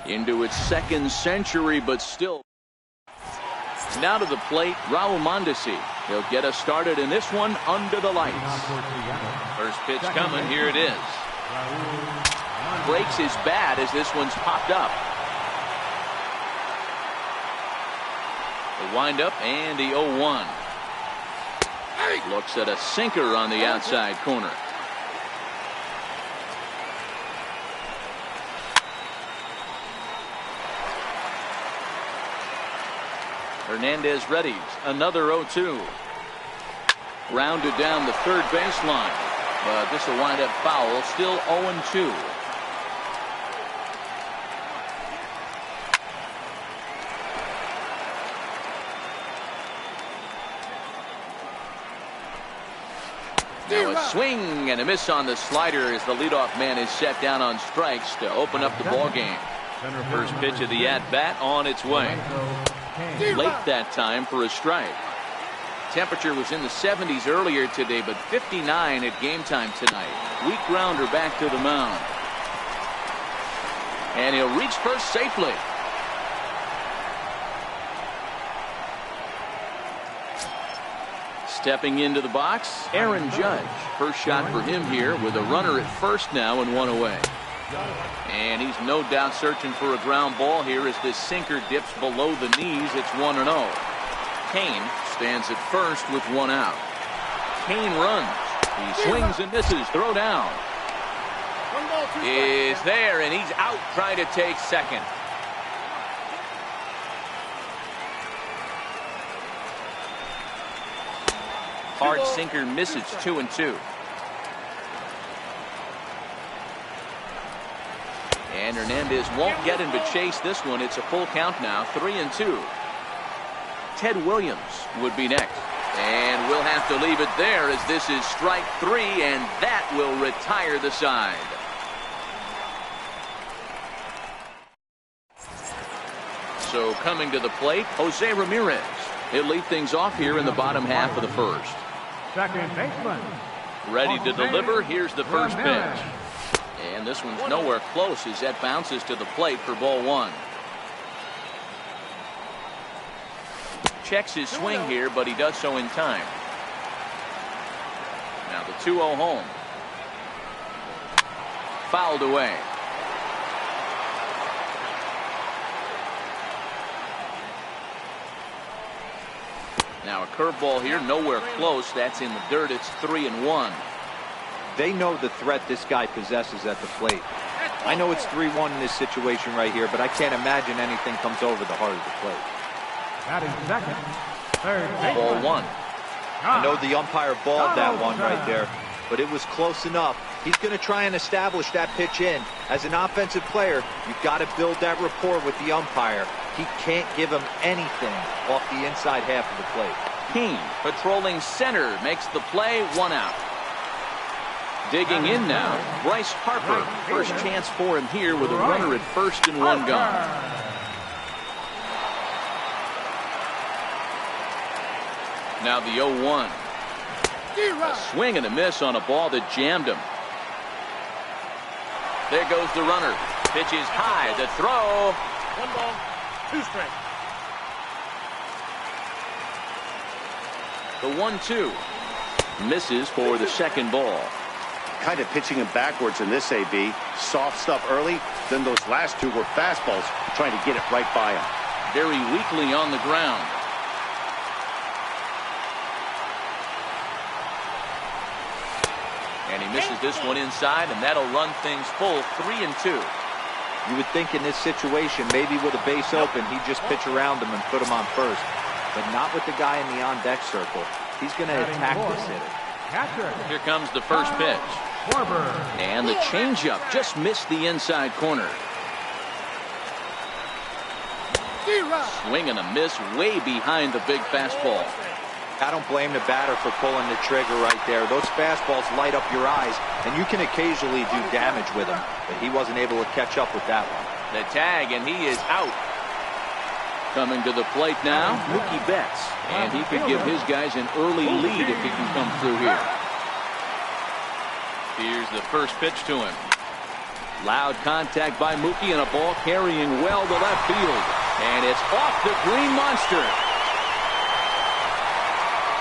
Into its second century, but still. Now to the plate, Raul Mondesi. He'll get us started in this one under the lights. First pitch coming. Here it is. Breaks his bat as this one's popped up. The windup and the 0-1. Looks at a sinker on the outside corner. Hernandez readies. Another 0-2. Rounded down the third baseline. But this will wind up foul. Still 0-2. Now a swing and a miss on the slider as the leadoff man is set down on strikes to open up the ball game. First pitch of the at-bat on its way. Late that time for a strike. Temperature was in the 70s earlier today, but 59 at game time tonight. Weak grounder back to the mound. And he'll reach first safely. Stepping into the box, Aaron Judge. First shot for him here with a runner at first now and one away. And he's no doubt searching for a ground ball here as this sinker dips below the knees. It's 1-0. Kane stands at first with one out. Kane runs. He swings and misses. Throw down. Is there, and he's out trying to take second. Hard sinker misses. 2-2. And Hernandez won't get him to chase this one. It's a full count now. 3-2. Ted Williams would be next. And we'll have to leave it there as this is strike 3, and that will retire the side. So coming to the plate, Jose Ramirez. He'll lead things off here in the bottom half of the first. Second baseman. Ready to deliver. Here's the first pitch. And this one's nowhere close as that bounces to the plate for ball one. Checks his swing here, but he does so in time. Now the 2-0 home. Fouled away. Now a curveball here, nowhere close. That's in the dirt. It's 3-1. They know the threat this guy possesses at the plate. I know it's 3-1 in this situation right here, but I can't imagine anything comes over the heart of the plate. Batting second. Third Ball one. I know the umpire balled that one right there, but it was close enough. He's going to try and establish that pitch in. As an offensive player, you've got to build that rapport with the umpire. He can't give him anything off the inside half of the plate. Kane patrolling center makes the play. One out. Digging in now, Bryce Harper. First chance for him here with a runner at first and one gone. Now the 0-1. A swing and a miss on a ball that jammed him. There goes the runner. Pitch is high. The throw. 1 ball, 2 strikes. The 1-2 misses for the second ball. Kind of pitching him backwards in this AB. Soft stuff early, then those last two were fastballs trying to get it right by him. Very weakly on the ground. And he misses this one inside, and that'll run things full. 3-2. You would think in this situation, maybe with a base open, he'd just pitch around him and put him on first. But not with the guy in the on-deck circle. He's going to attack this hitter. Here comes the first pitch. And the changeup just missed the inside corner. Swing and a miss way behind the big fastball. I don't blame the batter for pulling the trigger right there. Those fastballs light up your eyes, and you can occasionally do damage with them. But he wasn't able to catch up with that one. The tag, and he is out. Coming to the plate now, Mookie Betts. And he could give his guys an early lead if he can come through here. Here's the first pitch to him. Loud contact by Mookie and a ball carrying well to left field. And it's off the green monster.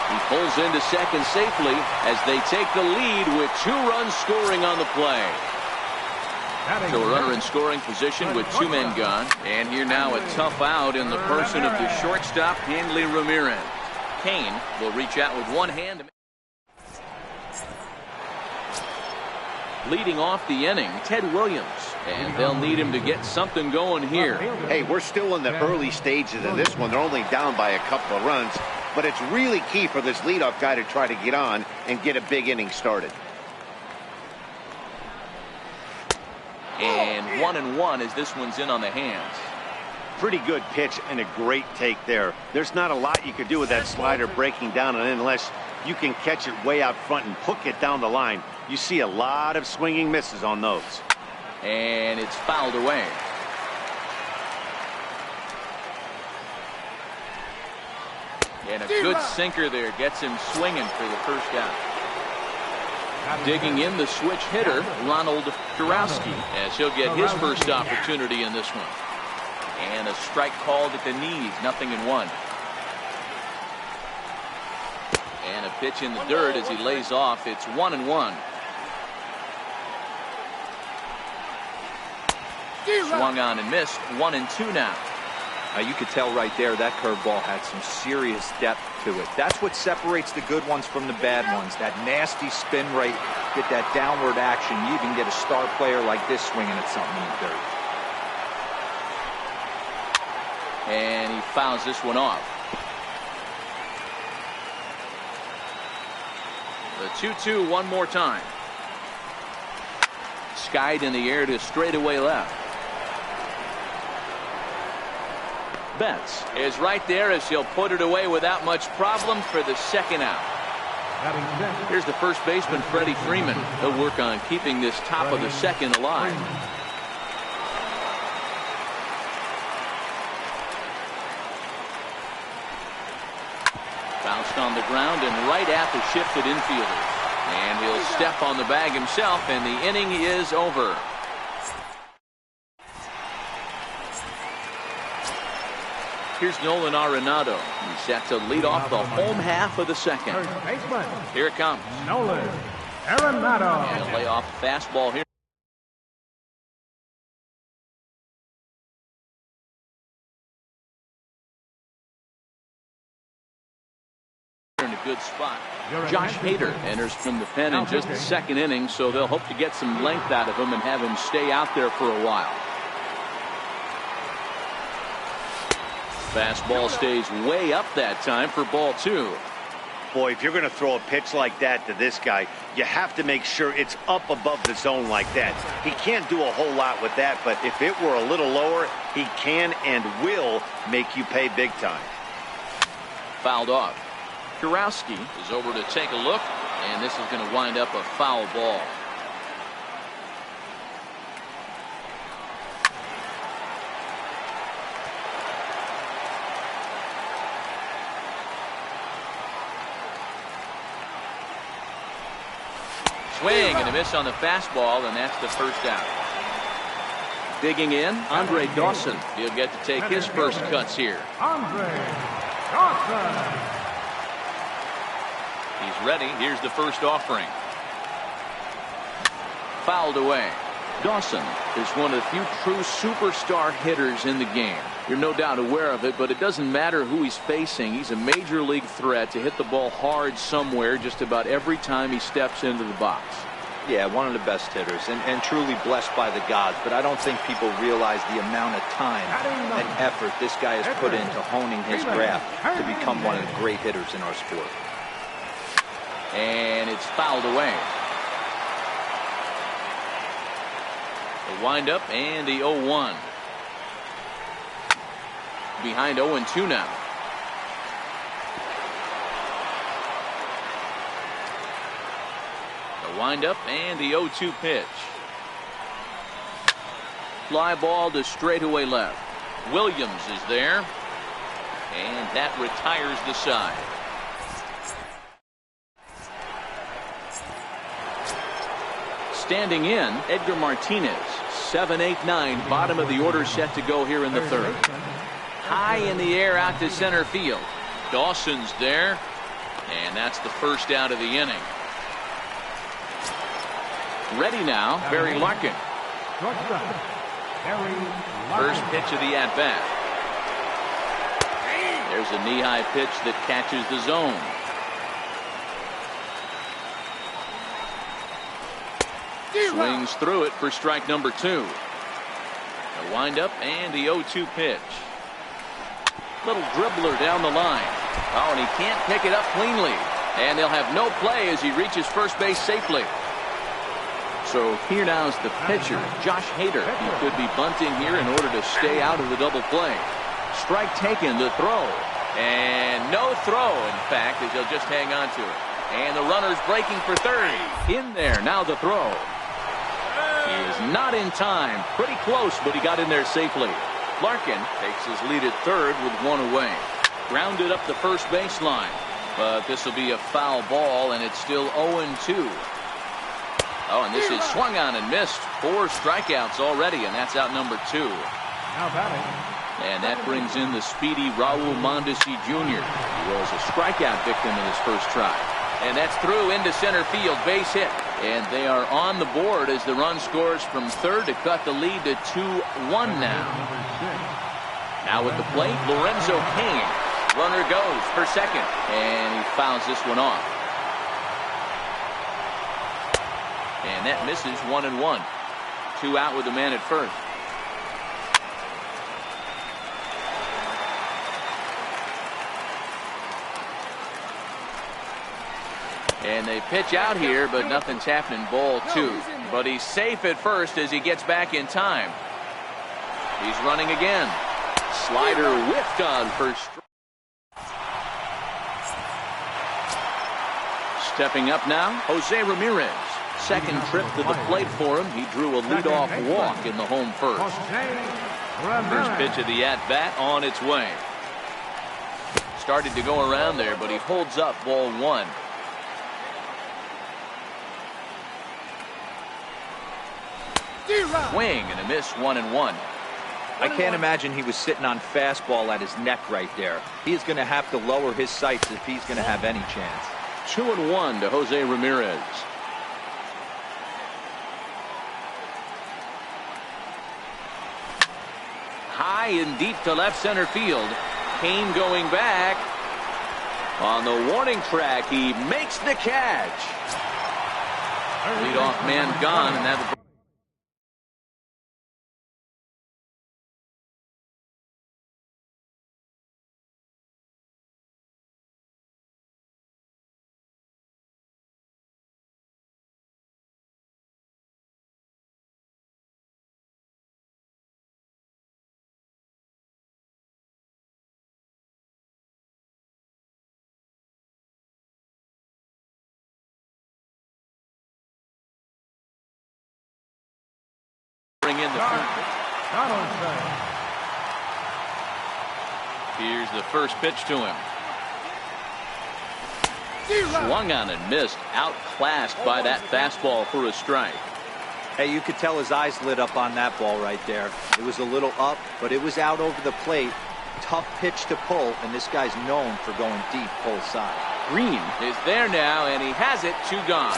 He pulls into second safely as they take the lead with 2 runs scoring on the play. So a runner in scoring position with 2 men gone. And here now a tough out in the person of the shortstop, Hanley Ramirez. Kane will reach out with one hand. Leading off the inning, Ted Williams. And they'll need him to get something going here. Hey, we're still in the early stages of this one. They're only down by a couple of runs. But it's really key for this leadoff guy to try to get on and get a big inning started. And 1-1 as this one's in on the hands. Pretty good pitch and a great take there. There's not a lot you could do with that slider breaking down and in unless you can catch it way out front and hook it down the line. You see a lot of swinging misses on those. And it's fouled away. And a good sinker there gets him swinging for the first out. Digging in the switch hitter, Ronald Kurowski, as he'll get his first opportunity in this one. And a strike called at the knees, 0-1. And a pitch in the dirt as he lays off. It's 1-1. Swung on and missed. 1-2 now. You could tell right there that curveball had some serious depth to it. That's what separates the good ones from the bad ones. That nasty spin rate, get that downward action. You even get a star player like this swinging at something in the dirt. And he fouls this one off. The 2-2 one more time. Skied in the air to straightaway left. Betts is right there as he'll put it away without much problem for the second out. Here's the first baseman, Freddie Freeman. He'll work on keeping this top of the second alive. Bounced on the ground and right at the shifted infielder. And he'll step on the bag himself, and the inning is over. Here's Nolan Arenado. He's set to lead off the home half of the second. Here it comes. Nolan Arenado. And a layoff fastball here. In a good spot. Josh Hader enters from the pen in just the second inning, so they'll hope to get some length out of him and have him stay out there for a while. Fastball stays way up that time for ball 2. Boy, if you're going to throw a pitch like that to this guy, you have to make sure it's up above the zone like that. He can't do a whole lot with that, but if it were a little lower, he can and will make you pay big time. Fouled off. Kurowski is over to take a look, and this is going to wind up a foul ball. Swing and a miss on the fastball, and that's the first out. Digging in, Andre Dawson. He'll get to take his first cuts here. Andre Dawson. He's ready. Here's the first offering. Fouled away. Dawson is one of the few true superstar hitters in the game. You're no doubt aware of it, but it doesn't matter who he's facing. He's a major league threat to hit the ball hard somewhere just about every time he steps into the box. Yeah, one of the best hitters and truly blessed by the gods, but I don't think people realize the amount of time and effort this guy has put into honing his craft to become one of the great hitters in our sport. And it's fouled away. The windup and the 0-1. Behind 0-2 now. The windup and the 0-2 pitch. Fly ball to straightaway left. Williams is there. And that retires the side. Standing in, Edgar Martinez 7, 8, 9, bottom of the order set to go here in the third. High in the air out to center field. Dawson's there, and that's the first out of the inning. Ready now, Barry Larkin. First pitch of the at-bat. There's a knee-high pitch that catches the zone. Swings through it for strike number 2. A windup and the 0-2 pitch. Little dribbler down the line. Oh, and he can't pick it up cleanly. And they'll have no play as he reaches first base safely. So here now is the pitcher, Josh Hader. He could be bunting here in order to stay out of the double play. Strike taken, the throw. And no throw, in fact, as he'll just hang on to it. And the runner's breaking for third. In there, now the throw. He is not in time. Pretty close, but he got in there safely. Larkin takes his lead at third with one away. Grounded up the first baseline. But this will be a foul ball, and it's still 0-2. Oh, and this is swung on and missed. 4 strikeouts already, and that's out number 2. And that brings in the speedy Raul Mondesi Jr. He was a strikeout victim in his first try. And that's through into center field, base hit. And they are on the board as the run scores from third to cut the lead to 2-1 now. Now at the plate, Lorenzo Cain. Runner goes for second, and he fouls this one off. And that misses 1-1. 2 out with the man at first. And they pitch out here, but nothing's happening. Ball 2. But he's safe at first as he gets back in time. He's running again. Slider whiffed on first. Stepping up now, Jose Ramirez. Second trip to the plate for him. He drew a leadoff walk in the home first. First pitch of the at-bat on its way. Started to go around there, but he holds up ball 1. Swing and a miss, 1-1. I can't imagine he was sitting on fastball at his neck right there. He is going to have to lower his sights if he's going to have any chance. 2-1 to Jose Ramirez. High and deep to left center field. Cain going back. On the warning track, he makes the catch. Leadoff man gone, and that. Bring in the Here's the first pitch to him. Swung on and missed. Outclassed by that fastball for a strike. Hey, you could tell his eyes lit up on that ball right there. It was a little up, but it was out over the plate. Tough pitch to pull, and this guy's known for going deep pull side. Green is there now, and he has it. 2 gone.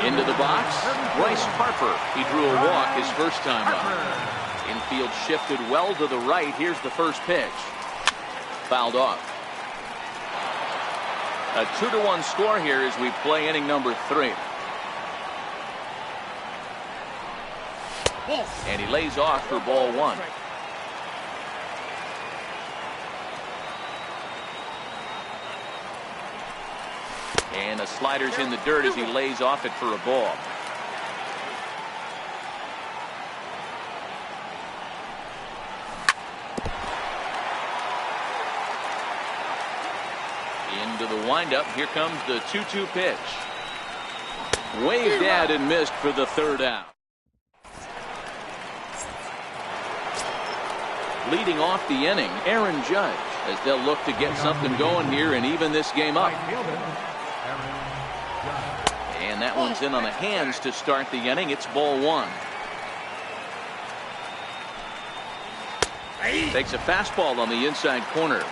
Into the box, Bryce Harper. He drew a walk his first time up. Infield shifted well to the right. Here's the first pitch. Fouled off. A 2-1 score here as we play inning number 3. And he lays off for ball 1. And the slider's in the dirt as he lays off it for a ball. Into the windup. Here comes the 2-2 pitch. Waved at and missed for the 3rd out. Leading off the inning, Aaron Judge, as they'll look to get something going here and even this game up. And that one's in on the hands to start the inning. It's ball 1. Takes a fastball on the inside corner.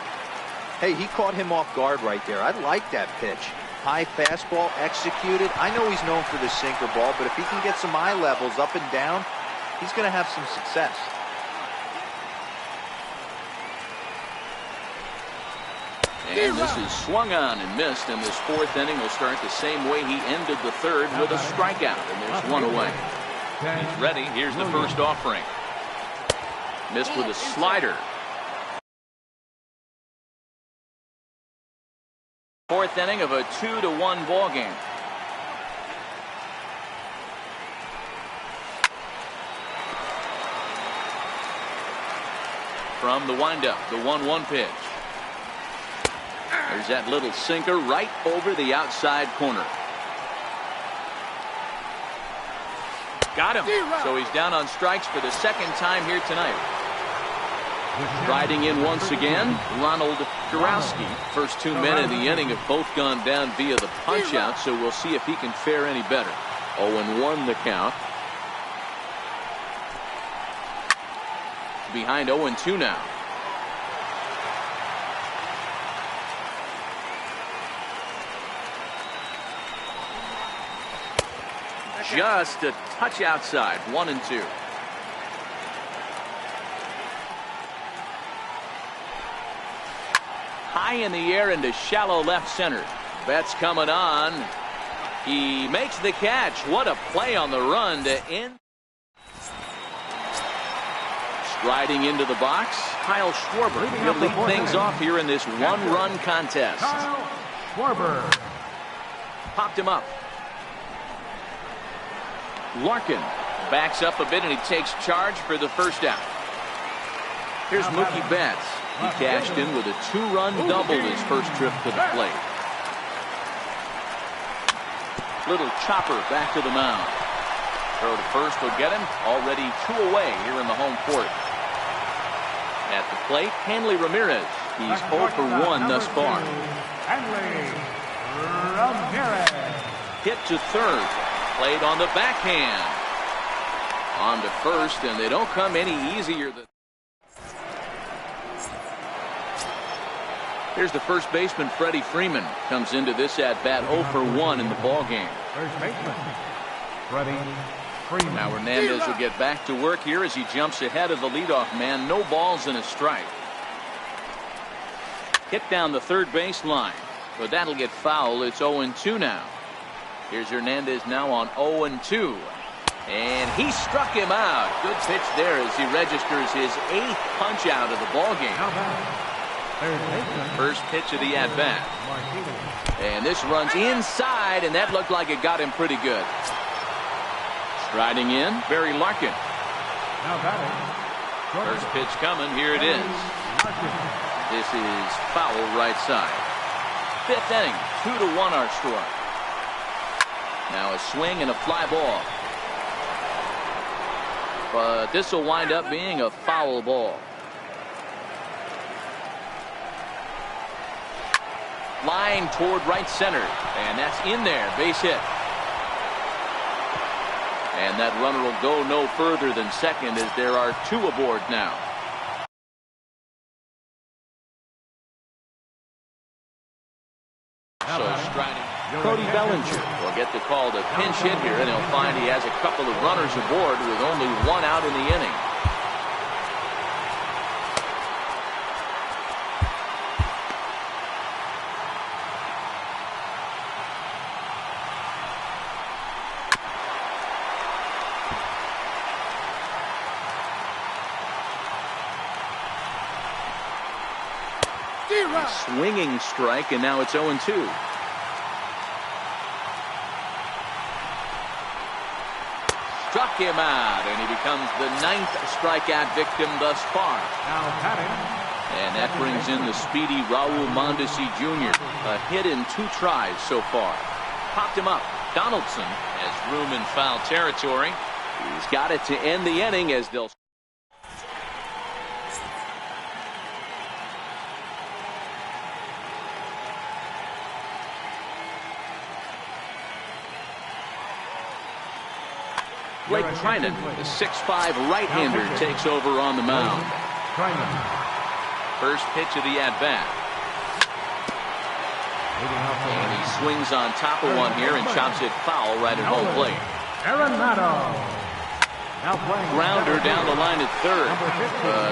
Hey, he caught him off guard right there. I like that pitch. High fastball executed. I know he's known for the sinker ball, but if he can get some eye levels up and down, he's going to have some success. And this is swung on and missed, and this fourth inning will start the same way he ended the third, with a strikeout, and there's one away. He's ready. Here's the first offering. Missed with a slider. Fourth inning of a 2-1 ball game. From the windup, the 1-1 pitch. There's that little sinker right over the outside corner. Got him. So he's down on strikes for the second time here tonight. Riding in once again, Ronald Kurowski. First 2 men in the inning have both gone down via the punch-out, so we'll see if he can fare any better. 0-1 the count. Behind 0-2 now. Just a touch outside, 1-2. High in the air into shallow left center. Betts coming on. He makes the catch. What a play on the run to end. Striding into the box, Kyle Schwarber. He'll lead things off here in this one-run contest. Kyle Schwarber. Popped him up. Larkin backs up a bit and he takes charge for the first out. Here's Mookie Betts. He cashed in with a 2-run double his first trip to the plate. Little chopper back to the mound. Throw to first will get him. Already 2 away here in the home court. At the plate, Hanley Ramirez. He's 0 for 1 thus far. Hanley Ramirez. Hit to third. Played on the backhand. On to first, and they don't come any easier than. Here's the first baseman, Freddie Freeman. Comes into this at-bat 0 for 1 in the ball game. First baseman, Freddie Freeman. Now Hernandez will get back to work here as he jumps ahead of the leadoff man. No balls and a strike. Hit down the third base line, but that'll get foul. It's 0-2 now. Here's Hernandez now on 0-2. And he struck him out. Good pitch there as he registers his 8th punch out of the ball game. First pitch of the at-bat. And this runs inside, and that looked like it got him pretty good. Striding in, Barry Larkin. First pitch coming. Here it is. This is foul right side. 5th inning, 2-1 our score. Now a swing and a fly ball. But this will wind up being a foul ball. Line toward right center. And that's in there. Base hit. And that runner will go no further than second as there are 2 aboard now. So striding. Cody Bellinger will get the call to pinch hit here, and he'll find he has a couple of runners aboard with only 1 out in the inning. A swinging strike, and now it's 0-2. Struck him out, and he becomes the 9th strikeout victim thus far. And that brings in the speedy Raul Mondesi Jr. A hit in 2 tries so far. Popped him up. Donaldson has room in foul territory. He's got it to end the inning as they'll. Blake Trinan, the 6'5" right-hander, takes over on the mound. First pitch of the at-bat. And he swings on top of one here and chops it foul right at home plate. Grounder down the line at third.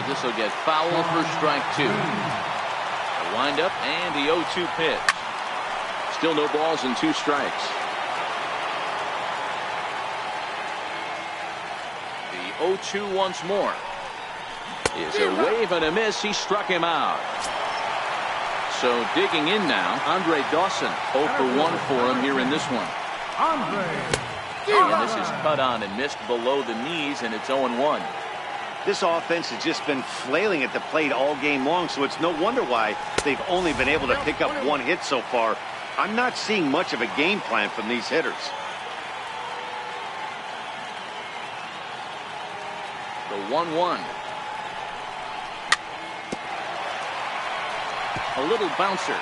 This will get foul for strike two. A windup and the 0-2 pitch. Still no balls and 2 strikes. The 0-2 once more. Is a wave and a miss. He struck him out. So digging in now, Andre Dawson. 0 for 1 for him here in this one. And this is cut on and missed below the knees, and it's 0-1. This offense has just been flailing at the plate all game long, so it's no wonder why they've only been able to pick up 1 hit so far. I'm not seeing much of a game plan from these hitters. The 1-1. A little bouncer.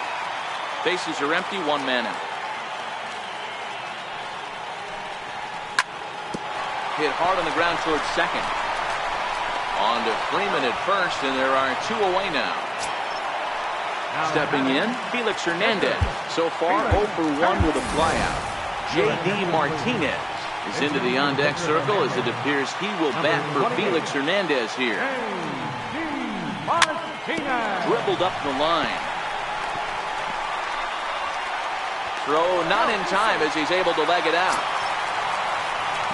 Bases are empty, 1 man out. Hit hard on the ground towards second. On to Freeman at first, and there are 2 away now. Stepping in, Felix Hernandez. So far, 0 for 1 with a flyout. J.D. Martinez is into the on-deck circle as it appears he will bat for Felix Hernandez here. Dribbled up the line. Throw not in time as he's able to leg it out.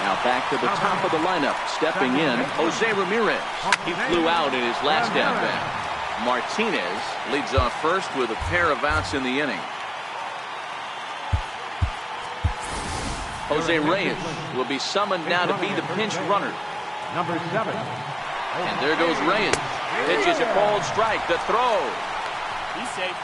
Now back to the top of the lineup. Stepping in, Jose Ramirez. He flew out in his last at-bat. Martinez leads off first with a pair of outs in the inning. Jose Reyes will be summoned now to be the pinch runner. Number 7. And there goes Reyes. Pitches a cold strike. The throw. He's safe.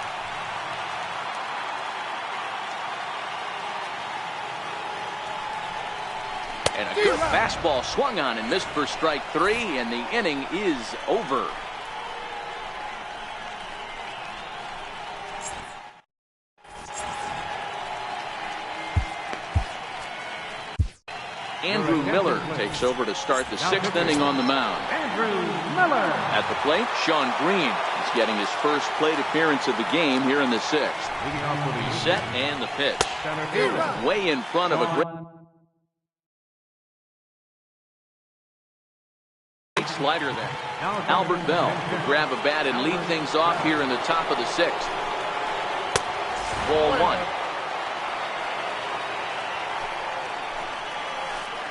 And a good fastball swung on and missed for strike 3, and the inning is over. Andrew Miller takes over to start the 6th inning on the mound. Andrew Miller. At the plate, Sean Green is getting his first plate appearance of the game here in the 6th. He's set and the pitch. Way in front of a great slider there. Albert Bell will grab a bat and lead things off here in the top of the 6th. Ball 1.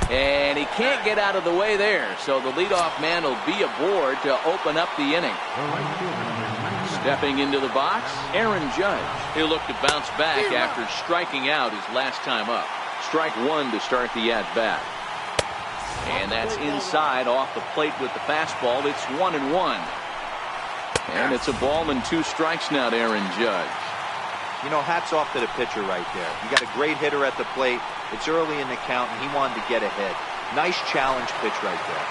And he can't get out of the way there, so the leadoff man will be aboard to open up the inning. Stepping into the box, Aaron Judge. He'll look to bounce back after striking out his last time up. Strike 1 to start the at-bat. And that's inside off the plate with the fastball. It's 1-1. And it's a ball and 2 strikes now to Aaron Judge. You know, hats off to the pitcher right there. You got a great hitter at the plate. It's early in the count, and he wanted to get ahead. Nice challenge pitch right there.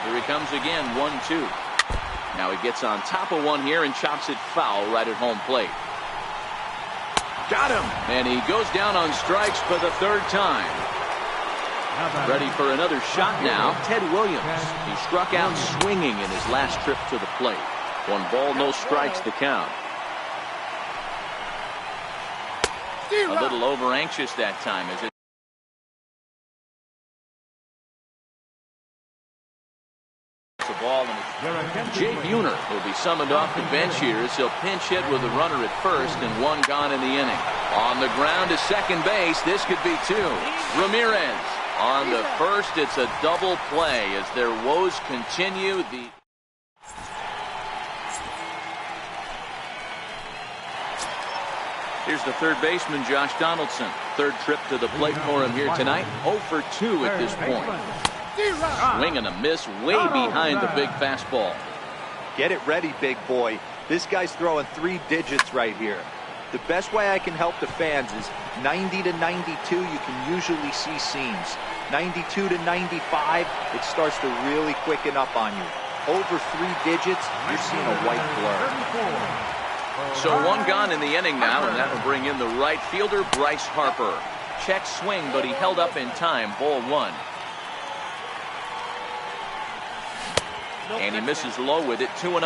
Here he comes again, 1-2. Now he gets on top of one here and chops it foul right at home plate. Got him! And he goes down on strikes for the 3rd time. Ready for another shot now, Ted Williams. He struck out swinging in his last trip to the plate. 1 ball, no strikes to count. A little over anxious that time as it the ball, and Jay Buhner will be summoned off the bench here as he'll pinch hit with a runner at first and 1 gone in the inning. On the ground to second base, this could be 2. Ramirez on the first. It's a double play as their woes continue. Here's the third baseman, Josh Donaldson. 3rd trip to the plate for him here tonight. 0 for 2 at this point. Swing and a miss way behind the big fastball. Get it ready, big boy. This guy's throwing 3 digits right here. The best way I can help the fans is 90 to 92, you can usually see seams. 92 to 95, it starts to really quicken up on you. Over 3 digits, you're seeing a white blur. So 1 gone in the inning now, and that will bring in the right fielder, Bryce Harper. Check swing, but he held up in time. Ball 1. And he misses low with it, 2-0.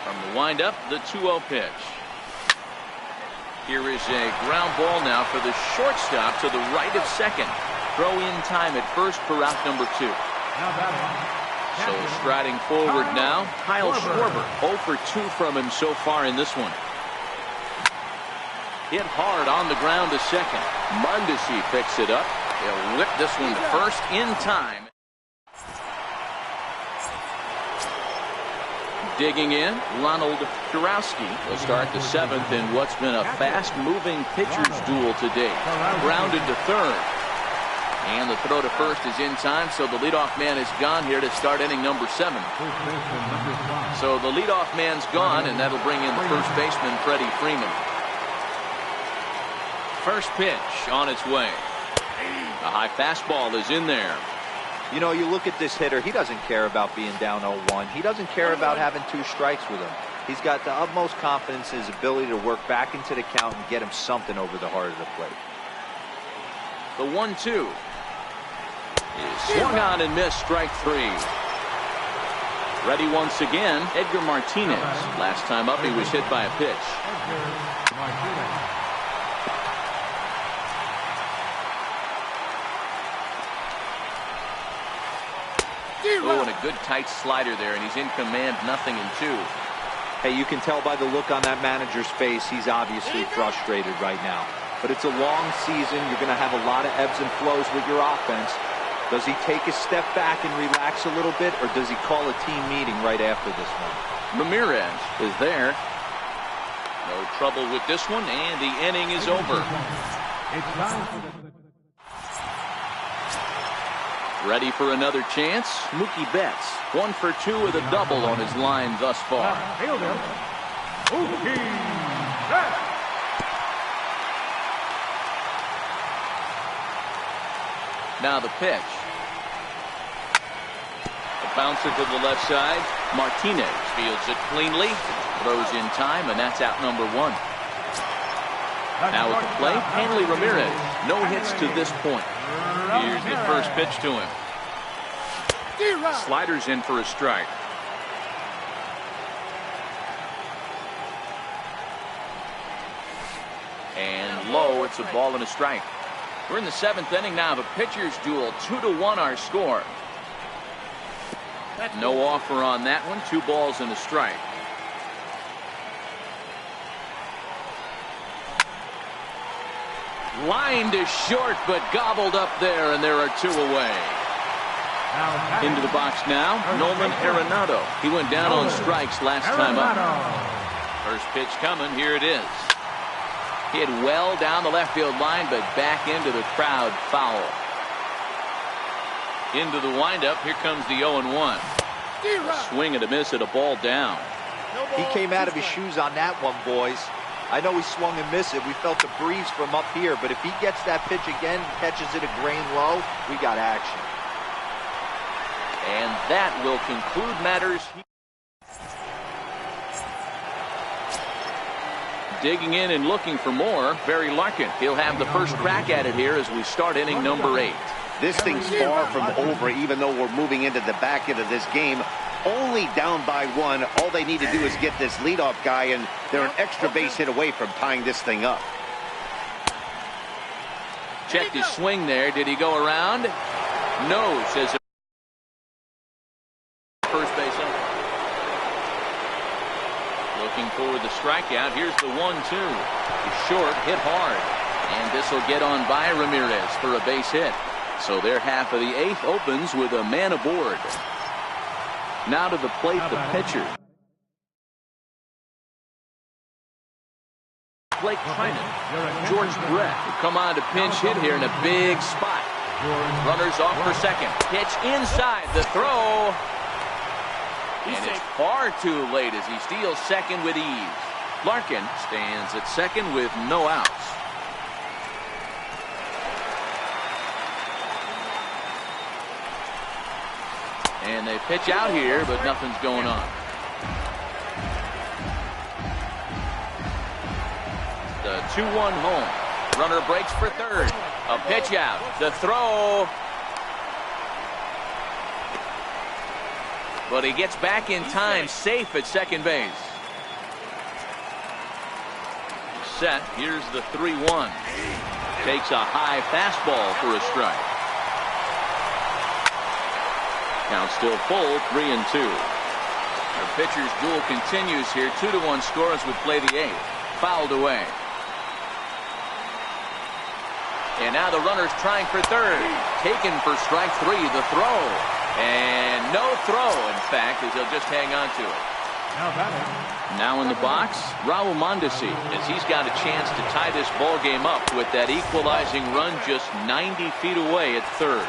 From the windup, the 2-0 pitch. Here is a ground ball now for the shortstop to the right of second. Throw in time at first for out number 2. So striding forward now, Kyle Schwarber. 0 for 2 from him so far in this one. Hit hard on the ground to second. Mundesi picks it up. He'll whip this one to first in time. Digging in, Ronald Kurowski will start the 7th in what's been a fast-moving pitcher's duel today. Grounded to third. And the throw to first is in time, so the leadoff man is gone here to start inning number 7. So the leadoff man's gone, and that'll bring in the first baseman, Freddie Freeman. First pitch on its way. A high fastball is in there. You know, you look at this hitter, he doesn't care about being down 0-1. He doesn't care about having 2 strikes with him. He's got the utmost confidence in his ability to work back into the count and get him something over the heart of the plate. The 1-2 is swung on and missed, strike 3. Ready once again, Edgar Martinez. Last time up, he was hit by a pitch. Oh, and a good tight slider there, and he's in command, 0-2. Hey, you can tell by the look on that manager's face, he's obviously frustrated right now. But it's a long season. You're going to have a lot of ebbs and flows with your offense. Does he take a step back and relax a little bit, or does he call a team meeting right after this one? Ramirez is there. No trouble with this one, and the inning is over. Ready for another chance? Mookie Betts, 1 for 2 with a double on his line thus far. Mookie Betts. Now the pitch. A bouncer to the left side. Martinez fields it cleanly, throws in time, and that's out number 1. Now at the plate, Hanley Ramirez. No hits to this point. Here's the first pitch to him. Sliders in for a strike. And low, it's a ball and a strike. We're in the 7th inning now of a pitcher's duel. 2-1 our score. No offer on that one. 2 balls and a strike. Lined is short, but gobbled up there, and there are 2 away. Into the box now, Nolan Arenado. He went down on strikes last time up. First pitch coming, here it is. Hit well down the left field line, but back into the crowd, foul. Into the windup, here comes the 0-1. A swing and a miss at a ball down. He came out of his shoes on that one, boys. I know he swung and missed it. We felt the breeze from up here, but if he gets that pitch again, catches it a grain low, we got action. And that will conclude matters. Digging in and looking for more, Barry Larkin. He'll have the first crack at it here as we start inning number 8. This thing's far from over, even though we're moving into the back end of this game. Only down by 1. All they need to do is get this leadoff guy, and they're an extra base hit away from tying this thing up. Checked his swing there. Did he go around? No, says first base up. Looking for the strikeout. Here's the 1-2. He's short, hit hard. And this will get on by Ramirez for a base hit. So their half of the 8th opens with a man aboard. Now to the plate, the pitcher. Blake Trinan. George Brett will come on to pinch hit here in a big spot. Runners off for second. Pitch inside. The throw. And it's far too late as he steals second with ease. Larkin stands at second with no outs. And they pitch out here, but nothing's going on. The 2-1 home. Runner breaks for third. A pitch out. The throw. But he gets back in time, safe at second base. Set. Here's the 3-1. Takes a high fastball for a strike. Count still full, 3-2. The pitcher's duel continues here. 2-1 score as we play the 8th. Fouled away. And now the runner's trying for third. Taken for strike 3. The throw. And no throw, in fact, as he'll just hang on to it. Now in the box, Raul Mondesi, as he's got a chance to tie this ball game up with that equalizing run just 90 feet away at third.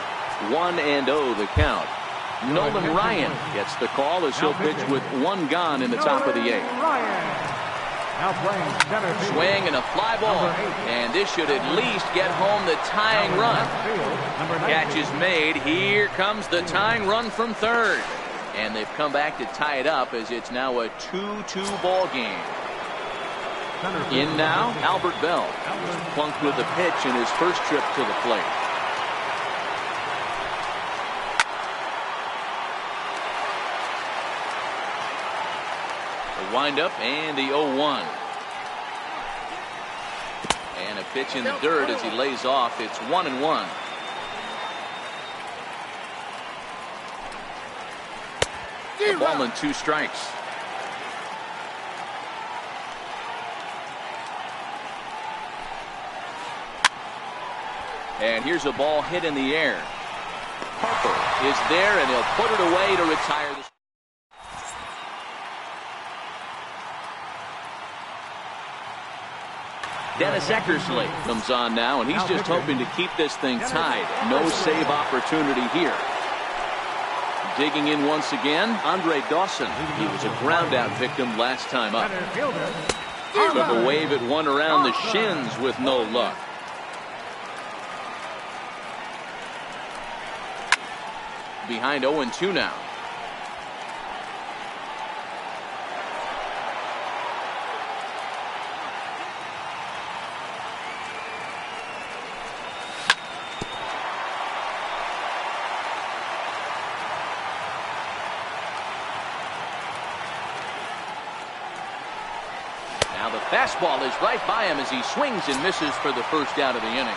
1-0 the count. Nolan Ryan gets the call as he'll pitch with 1 gone in the top of the 8th. Swing and a fly ball, and this should at least get home the tying run. Catch is made. Here comes the tying run from third. And they've come back to tie it up as it's now a 2-2 ball game. In now, Albert Bell. Plunked with a pitch in his first trip to the plate. The windup and the 0-1. And a pitch in the dirt as he lays off. It's 1-1. A ball and 2 strikes. And here's a ball hit in the air. Harper is there, and he'll put it away to retire the. Dennis Eckersley comes on now, and he's just hoping to keep this thing tied. No save opportunity here. Digging in once again, Andre Dawson. He was a ground out victim last time up. Took a wave at one around the shins with no luck. Behind 0-2 now. Now the fastball is right by him as he swings and misses for the first out of the inning.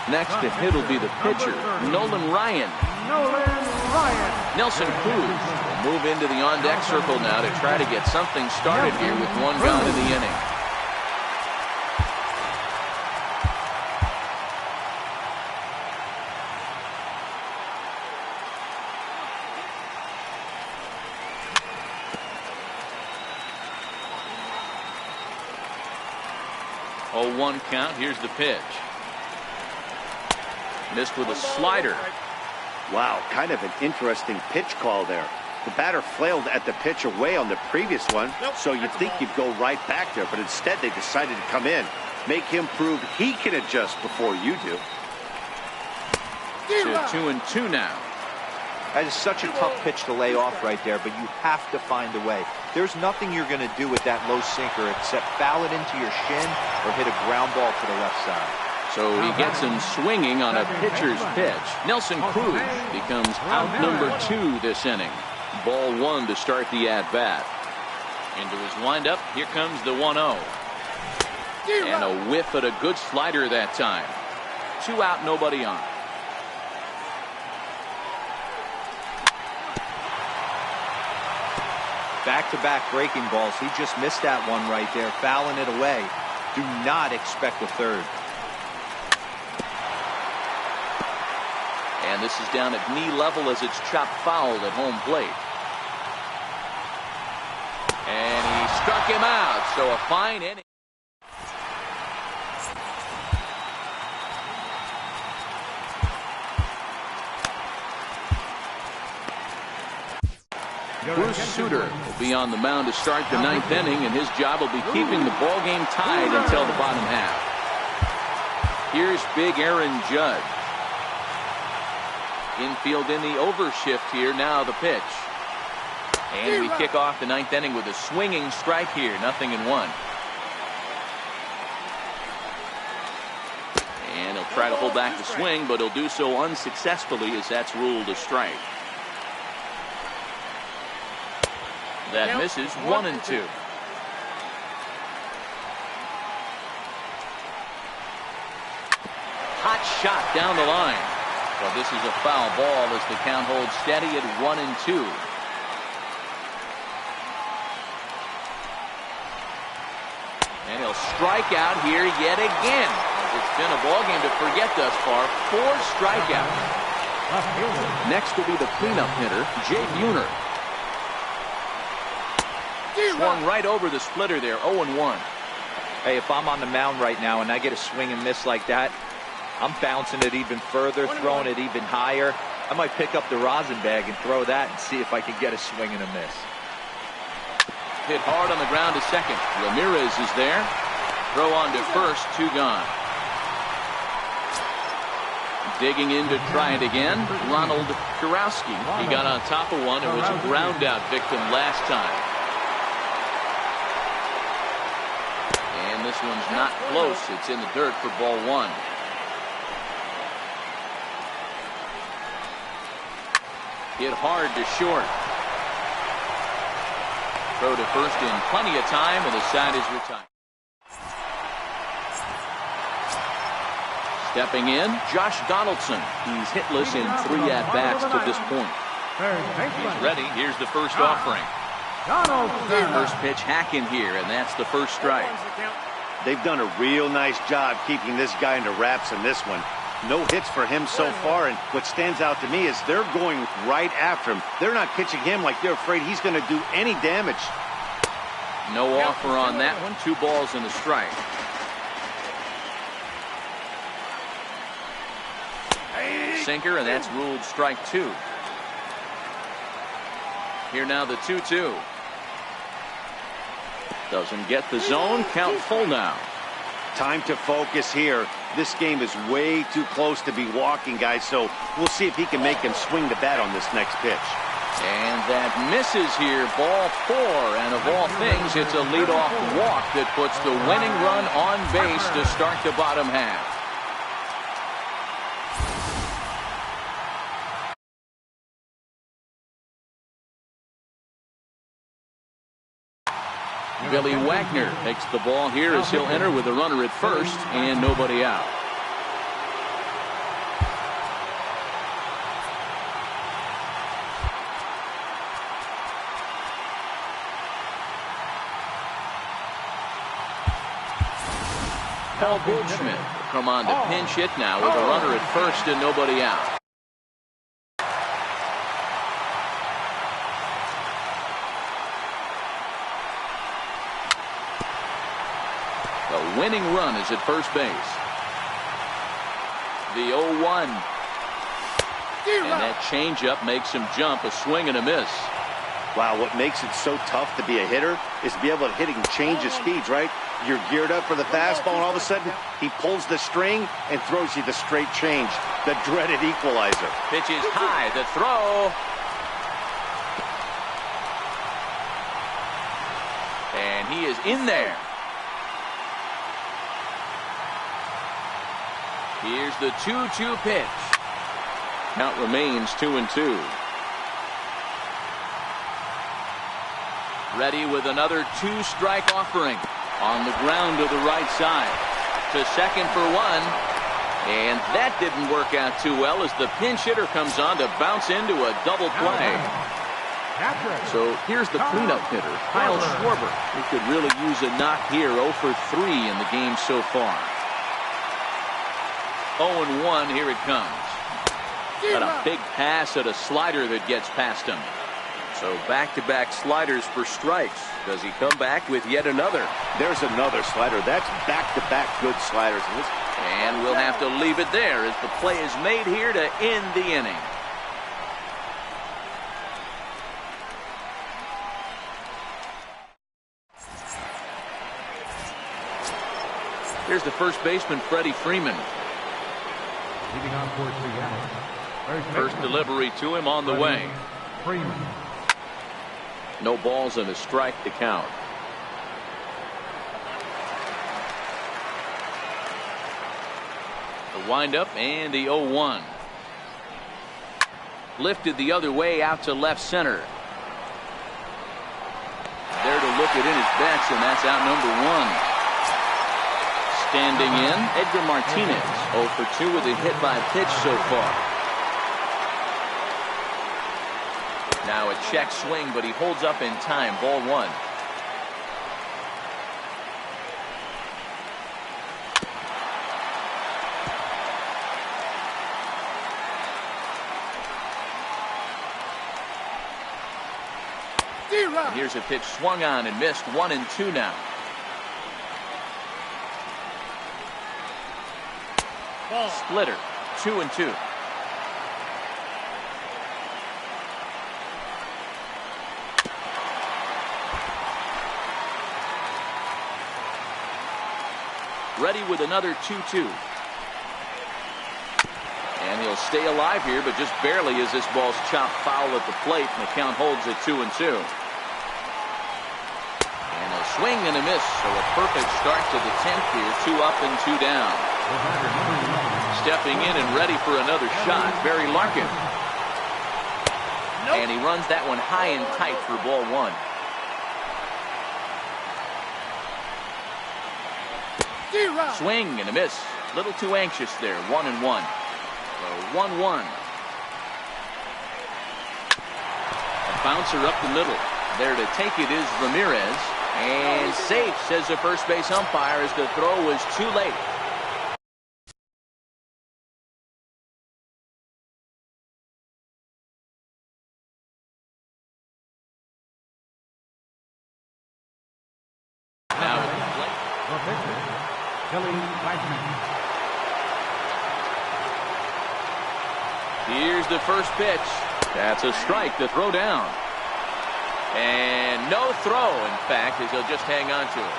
Next to hit will be the pitcher, Nolan Ryan. Nelson Cruz will move into the on-deck circle now to try to get something started here with 1 gone in the inning. Oh, 1 count. Here's the pitch. Missed with a slider. Wow, kind of an interesting pitch call there. The batter flailed at the pitch away on the previous one, so you'd think he'd go right back there, but instead they decided to come in, make him prove he can adjust before you do. To 2-2 now. That is such a tough pitch to lay off right there, but you have to find a way. There's nothing you're going to do with that low sinker except foul it into your shin or hit a ground ball to the left side. So he gets him swinging on a pitcher's pitch. Nelson Cruz becomes out number 2 this inning. Ball 1 to start the at-bat. Into his windup, here comes the 1-0. And a whiff at a good slider that time. 2 out, nobody on. Back-to-back breaking balls. He just missed that one right there, fouling it away. Do not expect a third. And this is down at knee level as it's chopped foul at home plate. And he struck him out, so a fine inning. Bruce Sutter will be on the mound to start the 9th inning, and his job will be keeping the ball game tied until the bottom half. Here's big Aaron Judge. Infield in the overshift here. Now the pitch. And we kick off the 9th inning with a swinging strike here. 0-1. And he'll try to hold back the swing, but he'll do so unsuccessfully as that's ruled a strike. That misses 1-2. Hot shot down the line. Well, this is a foul ball as the count holds steady at 1-2. And he'll strike out here yet again. It's been a ball game to forget thus far. 4 strikeouts. Next will be the cleanup hitter, Jay Buhner. Swung right over the splitter there, 0-1. Hey, if I'm on the mound right now and I get a swing and miss like that, I'm bouncing it even further, throwing it even higher. I might pick up the rosin bag and throw that and see if I can get a swing and a miss. Hit hard on the ground to second. Ramirez is there. Throw on to first, 2 gone. Digging in to try it again, Ronald Kurowski. He got on top of one and was a ground out victim last time. And this one's not close. It's in the dirt for ball 1. Hit hard to short. Throw to first in plenty of time, and the side is retired. Stepping in, Josh Donaldson. He's hitless in 3 at-bats to this point. He's ready. Here's the first offering. First pitch hacking here, and that's the first strike. They've done a real nice job keeping this guy into wraps in this one. No hits for him so far, and what stands out to me is they're going right after him. They're not pitching him like they're afraid he's going to do any damage. No offer on that one. 2 balls and a strike. Sinker, and that's ruled strike 2. Here now the 2-2. Doesn't get the zone. Count full now. Time to focus here. This game is way too close to be walking, guys, so we'll see if he can make him swing the bat on this next pitch. And that misses here, ball 4, and of all things, it's a leadoff walk that puts the winning run on base to start the bottom half. Billy Wagner takes the ball here as he'll enter with a runner at first and nobody out. Paul Goldschmidt will come on to pinch hit now with a runner at first and nobody out. The winning run is at first base. The 0-1. And that changeup makes him jump, a swing and a miss. Wow, what makes it so tough to be a hitter is to be able to hit and change his speeds, right? You're geared up for the fastball, and all of a sudden, he pulls the string and throws you the straight change, the dreaded equalizer. Pitch is high, the throw. And he is in there. Here's the 2-2 pitch. Count remains 2-2. Ready with another 2-strike offering. On the ground to the right side. To second for 1. And that didn't work out too well as the pinch hitter comes on to bounce into a double play. So here's the cleanup hitter, Kyle Schwarber. He could really use a knock here. 0 for 3 in the game so far. 0-1, here it comes. Got a big pass at a slider that gets past him. So back-to-back sliders for strikes. Does he come back with yet another? There's another slider. That's back-to-back good sliders. And we'll have to leave it there as the play is made here to end the inning. Here's the first baseman, Freddie Freeman. First delivery to him on the way. No balls and a strike to count. The windup and the 0-1. Lifted the other way out to left center. look at in his bets, and that's out number 1. Standing in, Edgar Martinez, 0 for 2 with a hit by pitch so far. Now a check swing, but he holds up in time. Ball 1. And here's a pitch swung on and missed. 1-2 now. Splitter, 2-2. Ready with another 2-2. And he'll stay alive here, but just barely as this ball's chopped foul at the plate, and the count holds at 2-2. And a swing and a miss, so a perfect start to the 10th here. 2 up and 2 down. Stepping in and ready for another shot, Barry Larkin. And he runs that one high and tight for ball 1. Swing and a miss. Little too anxious there. 1-1. 1-1. A bouncer up the middle. There to take it is Ramirez. And safe, says the first base umpire, as the throw was too late. Now at the plate. Here's the first pitch. That's a strike to throw down. And no throw, in fact, as he'll just hang on to it.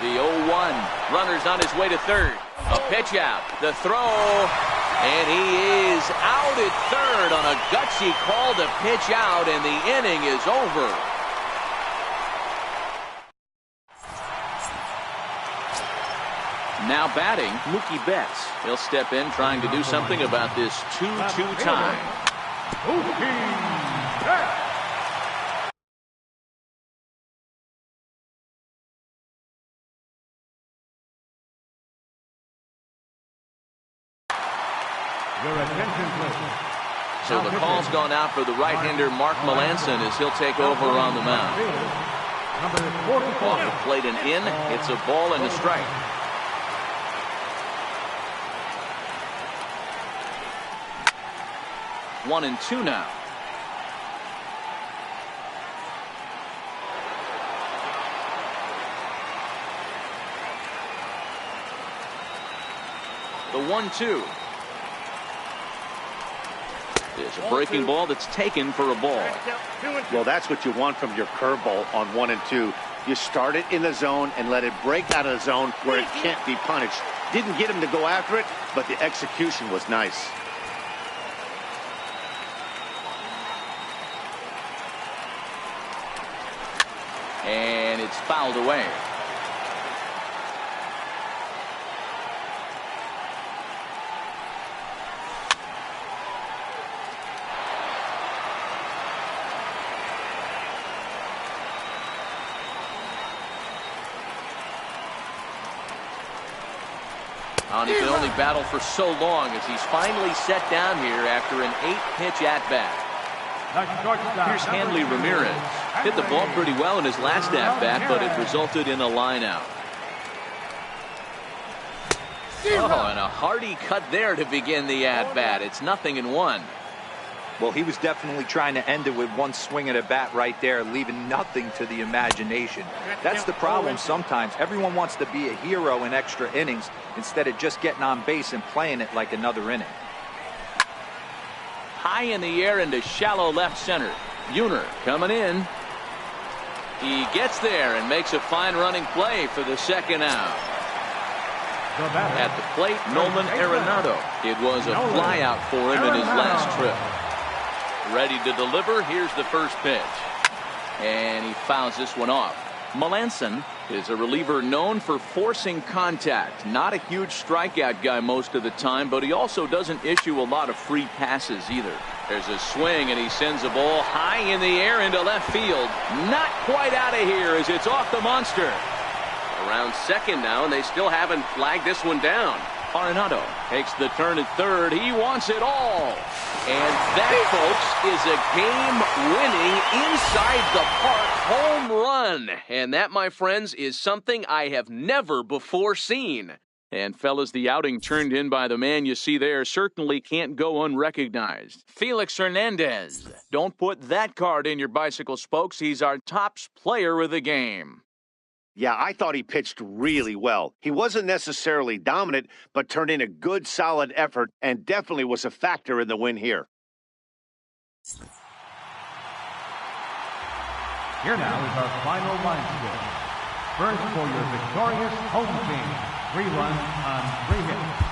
The 0-1. Runner's on his way to third. A pitch out. The throw. And he is out at third on a gutsy call to pitch out, and the inning is over. Now batting, Mookie Betts. He'll step in trying to do something about this 2-2 tie. Mookie Betts. Your attention, please. So the call's gone out for the right-hander Mark Melanson as he'll take over on the mound. Off the plate and in. It's a ball and a strike. One and two now. The 1-2. It's a breaking ball that's taken for a ball. Well, that's what you want from your curveball on 1 and 2. You start it in the zone and let it break out of the zone where it can't be punished. Didn't get him to go after it, but the execution was nice. And it's fouled away. He can only battle for so long as he's finally set down here after an 8-pitch at-bat. Here's Hanley Ramirez. Hit the ball pretty well in his last at-bat, but it resulted in a line-out. Oh, and a hearty cut there to begin the at-bat. It's 0-1. Well, he was definitely trying to end it with one swing at a bat right there, leaving nothing to the imagination. That's the problem sometimes. Everyone wants to be a hero in extra innings instead of just getting on base and playing it like another inning. High in the air into shallow left center. Buhner coming in. He gets there and makes a fine running play for the second out. At the plate, Nolan Arenado. It was a fly out for him in his last trip. Ready to deliver. Here's the first pitch. And he fouls this one off. Melanson is a reliever known for forcing contact. Not a huge strikeout guy most of the time, but he also doesn't issue a lot of free passes either. There's a swing, and he sends the ball high in the air into left field. Not quite out of here as it's off the monster. Around second now, and they still haven't flagged this one down. Arenado takes the turn at third. He wants it all. And that, folks, is a game-winning, inside-the-park home run. And that, my friends, is something I have never before seen. And, fellas, the outing turned in by the man you see there certainly can't go unrecognized. Felix Hernandez. Don't put that card in your bicycle spokes. He's our top player of the game. Yeah, I thought he pitched really well. He wasn't necessarily dominant, but turned in a good, solid effort and definitely was a factor in the win here. Here now is our final line script. First for your victorious home team. 3 runs on 3 hits.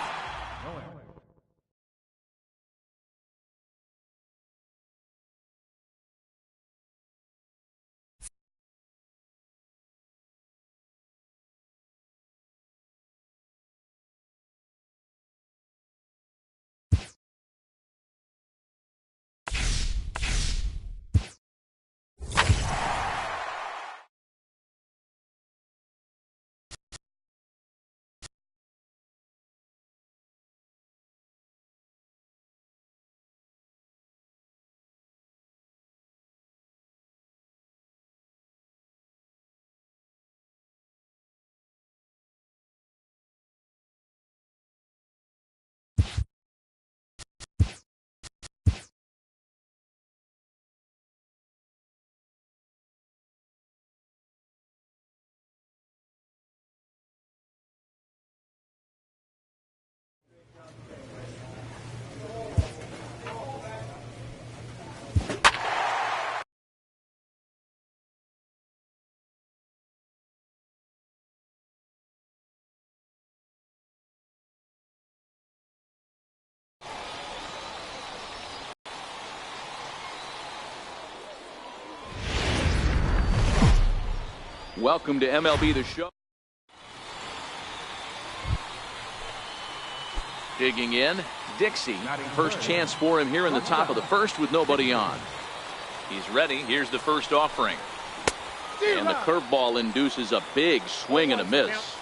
Welcome to MLB The Show. Digging in, Dixie. First chance for him here in the top of the first with nobody on. He's ready. Here's the first offering. And the curveball induces a big swing and a miss.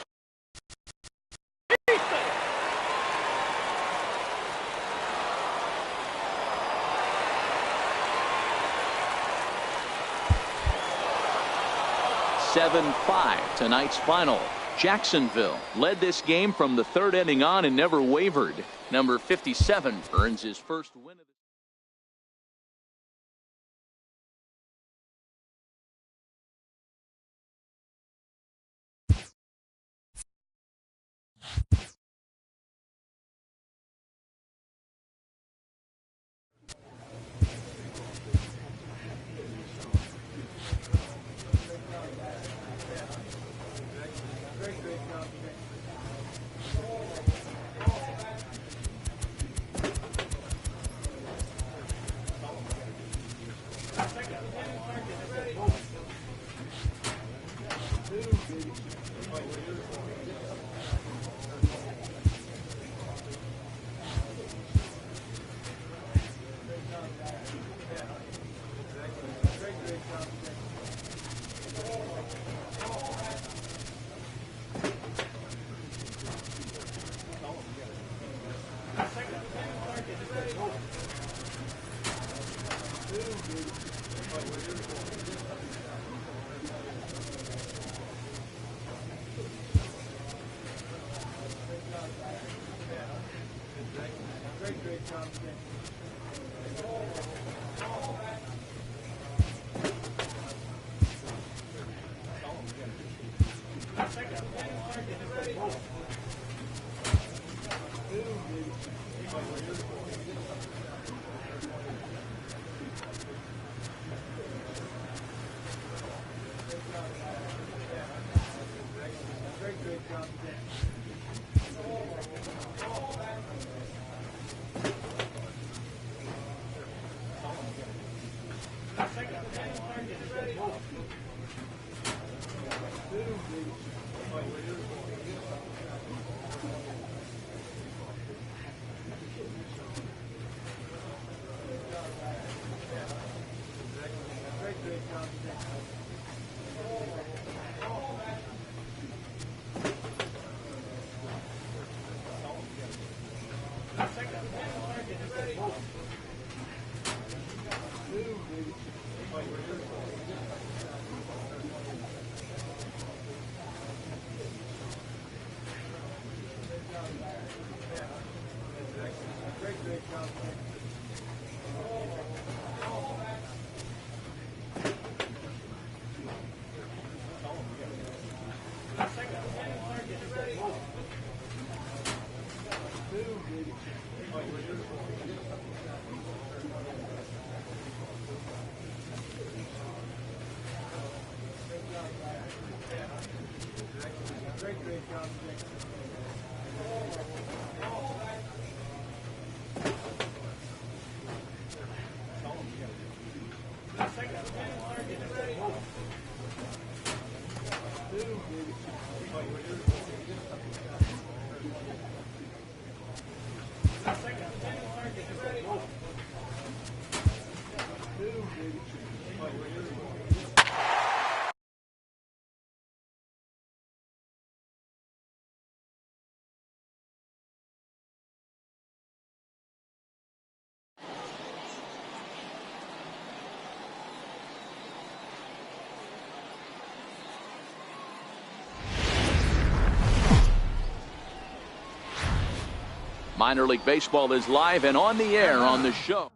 (7-5) tonight's final. Jacksonville led this game from the third inning on and never wavered. Number 57 earns his first win of the Minor League Baseball is live and on the air on the show.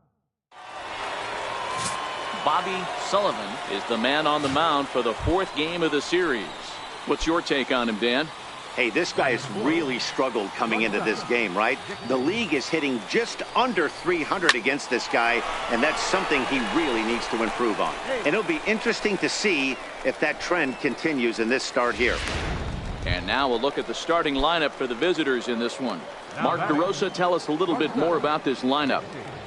Bobby Sullivan is the man on the mound for the 4th game of the series. What's your take on him, Dan? Hey, this guy has really struggled coming into this game, right? The league is hitting just under 300 against this guy, and that's something he really needs to improve on. And it'll be interesting to see if that trend continues in this start here. And now we'll look at the starting lineup for the visitors in this one. Mark DeRosa, tell us a little bit more about this lineup.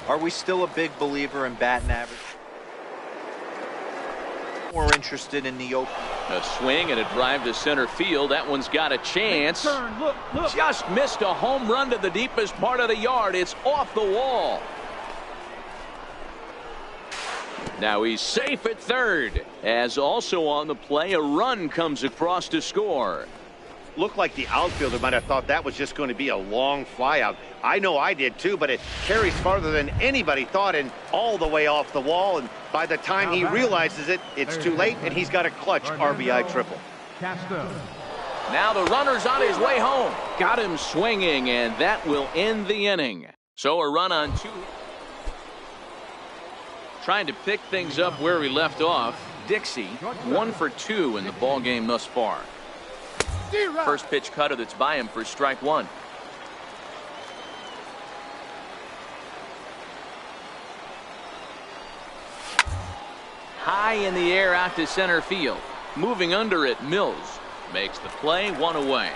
Are we still a big believer in batting average? More interested in the open. A swing and a drive to center field. That one's got a chance. Just missed a home run to the deepest part of the yard. It's off the wall. Now he's safe at third. As also on the play, a run comes across to score. Looked like the outfielder might have thought that was just going to be a long fly out. I know I did too, but it carries farther than anybody thought and all the way off the wall. And by the time he realizes it, it's too late, and he's got a clutch RBI triple. Now the runner's on his way home. Got him swinging, and that will end the inning. So a run on 2. Trying to pick things up where we left off. Dixie, 1 for 2 in the ball game thus far. First pitch cutter that's by him for strike 1. High in the air out to center field. Moving under it, Mills makes the play, 1 away.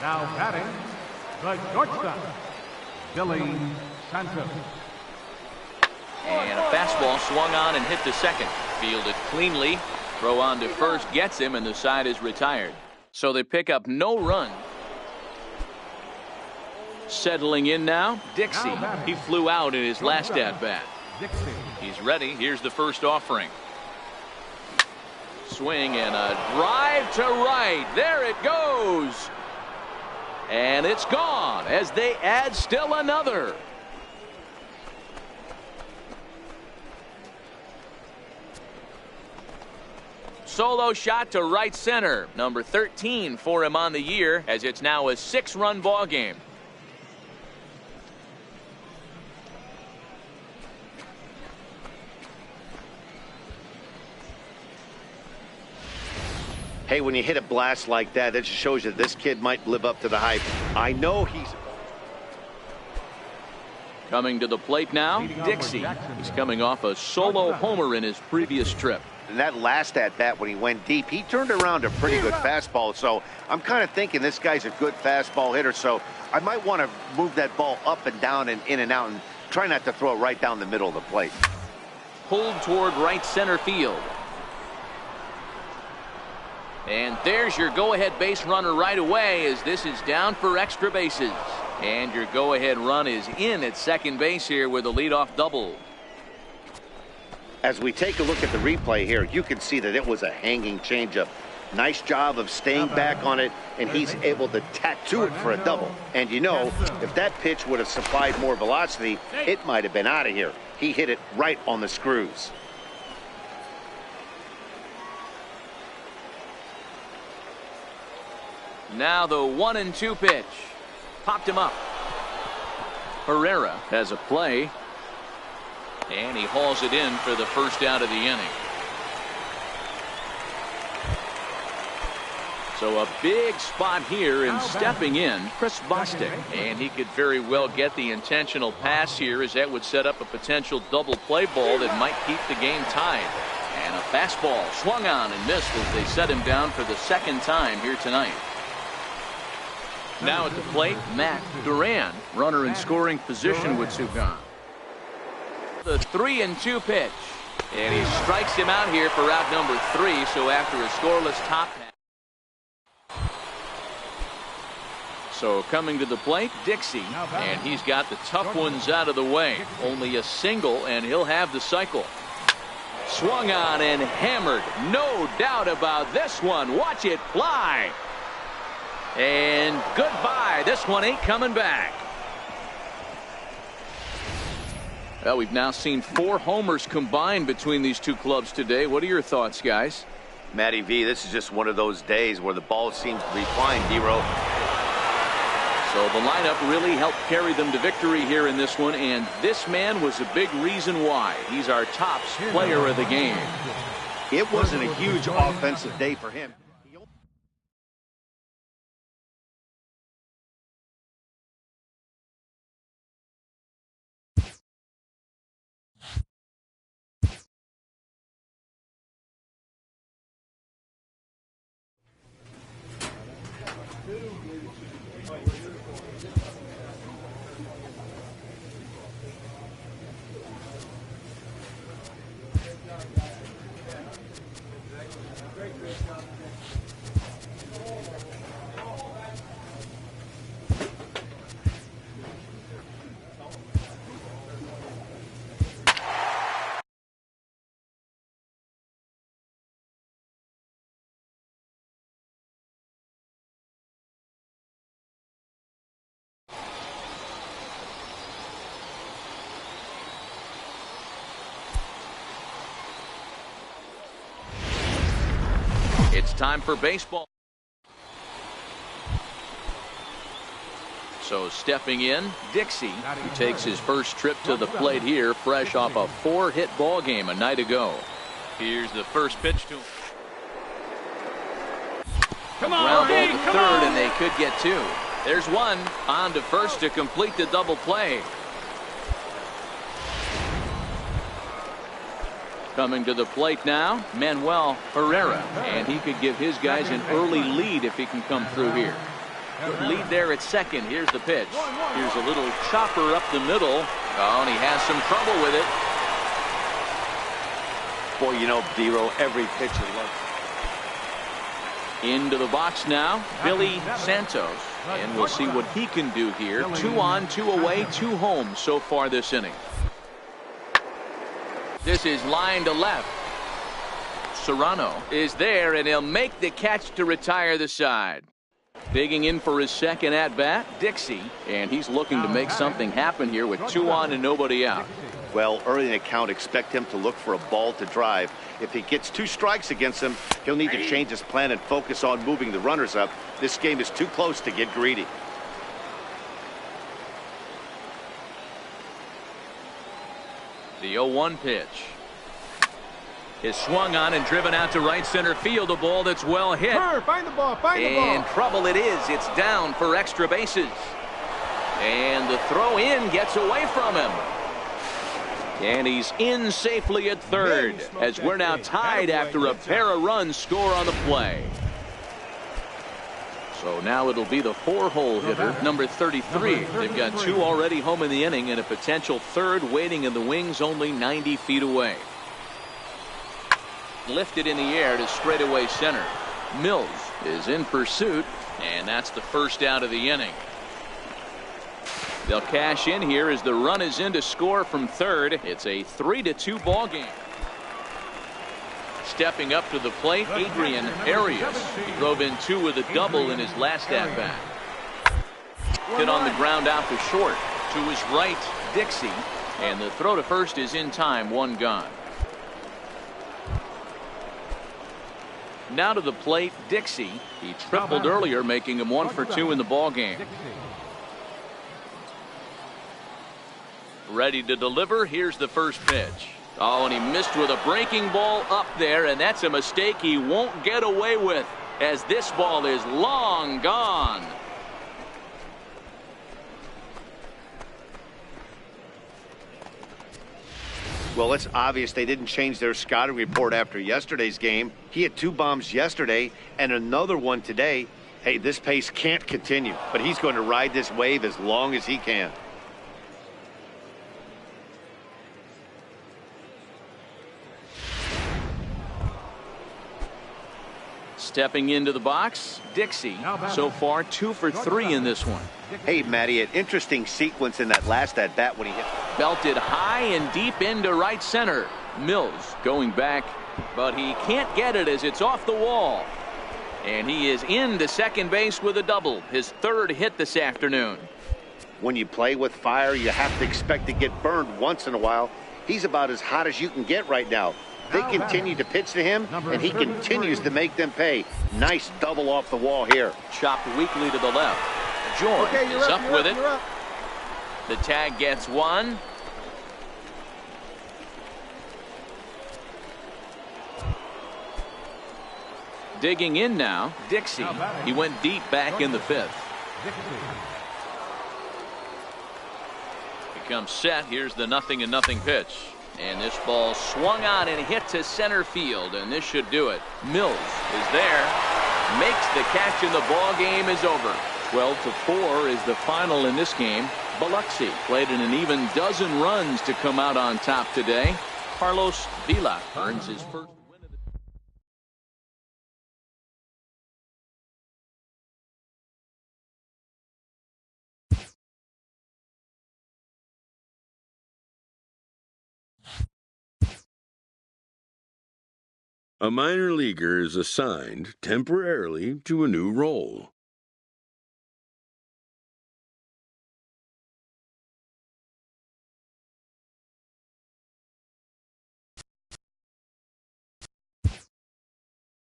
Now batting, the shortstop, Billy Santos. And a fastball swung on and hit to second. Fielded cleanly. Throw on to first gets him, and the side is retired. So they pick up no run. Settling in now, Dixie. He flew out in his last at-bat. He's ready. Here's the first offering. Swing and a drive to right. There it goes. And it's gone as they add still another. Solo shot to right center. Number 13 for him on the year, as it's now a 6-run ball game. Hey, when you hit a blast like that, that just shows you this kid might live up to the hype. I know he's coming to the plate now. Dixie. He's coming off a solo homer in his previous trip. And that last at-bat when he went deep, he turned around a pretty good fastball. So I'm kind of thinking this guy's a good fastball hitter. So I might want to move that ball up and down and in and out and try not to throw it right down the middle of the plate. Pulled toward right center field. And there's your go-ahead base runner right away, as this is down for extra bases. And your go-ahead run is in at second base here with a leadoff double. As we take a look at the replay here, you can see that it was a hanging changeup. Nice job of staying back on it, and he's able to tattoo it for a double. And you know, if that pitch would have supplied more velocity, it might have been out of here. He hit it right on the screws. Now the 1-2 pitch. Popped him up. Herrera has a play. And he hauls it in for the first out of the inning. So a big spot here, and stepping in, Chris Bostic. And he could very well get the intentional pass here, as that would set up a potential double play ball that might keep the game tied. And a fastball swung on and missed as they set him down for the second time here tonight. Now at the plate, Matt Duran, runner in scoring position with Sugan. The 3-2 pitch, and he strikes him out here for out number 3. So after a scoreless top half. So coming to the plate, Dixie, and he's got the tough ones out of the way. Only a single, and he'll have the cycle. Swung on and hammered. No doubt about this one. Watch it fly. And goodbye. This one ain't coming back. Well, we've now seen 4 homers combined between these two clubs today. What are your thoughts, guys? Matty V, this is just one of those days where the ball seems to be flying, D-Row. So the lineup really helped carry them to victory here in this one, and this man was a big reason why. He's our top player of the game. It wasn't a huge offensive day for him. It's time for baseball. So stepping in, Dixie, who takes his first trip to the plate here, fresh off a 4-hit ball game a night ago. Here's the first pitch to him. Ground ball to third, and they could get 2. There's one on to first to complete the double play. Coming to the plate now, Manuel Herrera, and he could give his guys an early lead if he can come through here. Good lead there at second. Here's the pitch. Here's a little chopper up the middle. Oh, and he has some trouble with it. Boy, you know, D-Row, every pitcher loves it. Into the box now, Billy Santos, and we'll see what he can do here. 2 on, 2 away, 2 home so far this inning. This is line to left. Serrano is there, and he'll make the catch to retire the side. Digging in for his second at-bat, Dixie, and he's looking to make something happen here with 2 on and nobody out. Well, early in the count, expect him to look for a ball to drive. If he gets 2 strikes against him, he'll need to change his plan and focus on moving the runners up. This game is too close to get greedy. The 0-1 pitch is swung on and driven out to right center field. A ball that's well hit. Find the ball, find the ball. And trouble it is. It's down for extra bases. And the throw in gets away from him. And he's in safely at third, as we're now tied after a pair of runs score on the play. So now it'll be the 4-hole hitter, number 33. They've got 2 already home in the inning and a potential 3rd waiting in the wings only 90 feet away. Lifted in the air to straightaway center. Mills is in pursuit, and that's the first out of the inning. They'll cash in here as the run is in to score from third. It's a 3-2 ball game. Stepping up to the plate, Adrian Arias. He drove in 2 with a double in his last at-bat. Hit on the ground out to short. To his right, Dixie. And the throw to first is in time, 1 gone. Now to the plate, Dixie. He tripled earlier, making him 1 for 2 in the ball game. Ready to deliver. Here's the first pitch. Oh, and he missed with a breaking ball up there, and that's a mistake he won't get away with, as this ball is long gone. Well, it's obvious they didn't change their scouting report after yesterday's game. He had 2 bombs yesterday and another one today. Hey, this pace can't continue, but he's going to ride this wave as long as he can. Stepping into the box, Dixie. So far, 2 for 3 in this one. Hey, Matty, an interesting sequence in that last at-bat when he hit. Belted high and deep into right center. Mills going back, but he can't get it as it's off the wall. And he is into second base with a double, his 3rd hit this afternoon. When you play with fire, you have to expect to get burned once in a while. He's about as hot as you can get right now. They continue to pitch to him, and he continues to make them pay. Nice double off the wall here. Chopped weakly to the left. George is up with it. The tag gets 1. Digging in now, Dixie. He went deep back in the 5th. Becomes set. Here's the 0-0 pitch. And this ball swung on and hit to center field, and this should do it. Mills is there, makes the catch, and the ball game is over. 12-4 is the final in this game. Biloxi played in an even dozen runs to come out on top today. Carlos Vila earns his first win of the A minor leaguer is assigned temporarily to a new role.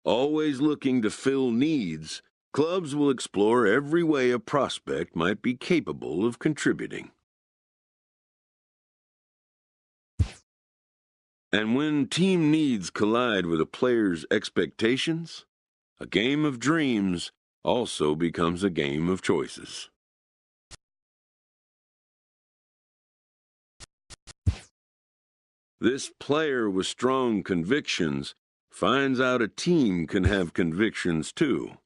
Always looking to fill needs, clubs will explore every way a prospect might be capable of contributing. And when team needs collide with a player's expectations, a game of dreams also becomes a game of choices. This player with strong convictions finds out a team can have convictions too.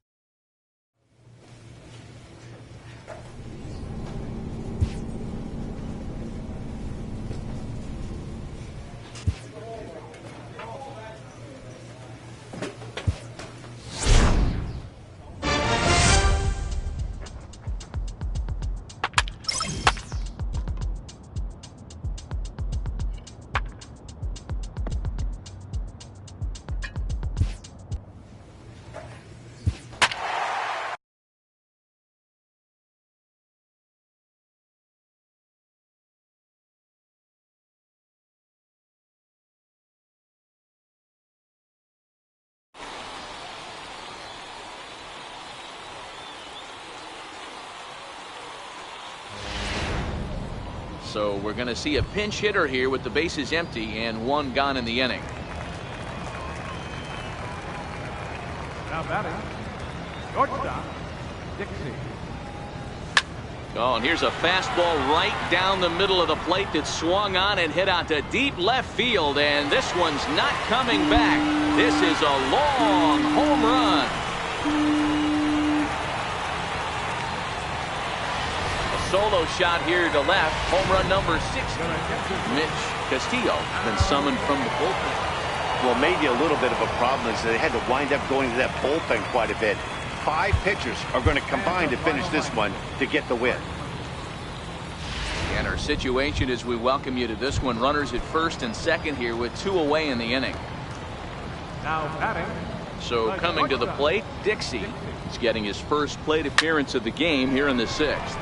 So we're going to see a pinch hitter here with the bases empty and 1 gone in the inning. Now batting, shortstop, Dixie. Oh, and here's a fastball right down the middle of the plate that swung on and hit out to deep left field, and this one's not coming back. This is a long home run. Solo shot here to left. Home run number 60. Mitch Castillo been summoned from the bullpen. Well, maybe a little bit of a problem is they had to wind up going to that bullpen quite a bit. 5 pitchers are going to combine to finish this one to get the win. And our situation as we welcome you to this one. Runners at first and second here with 2 away in the inning. Now batting. So coming to the plate, Dixie is getting his first plate appearance of the game here in the 6th.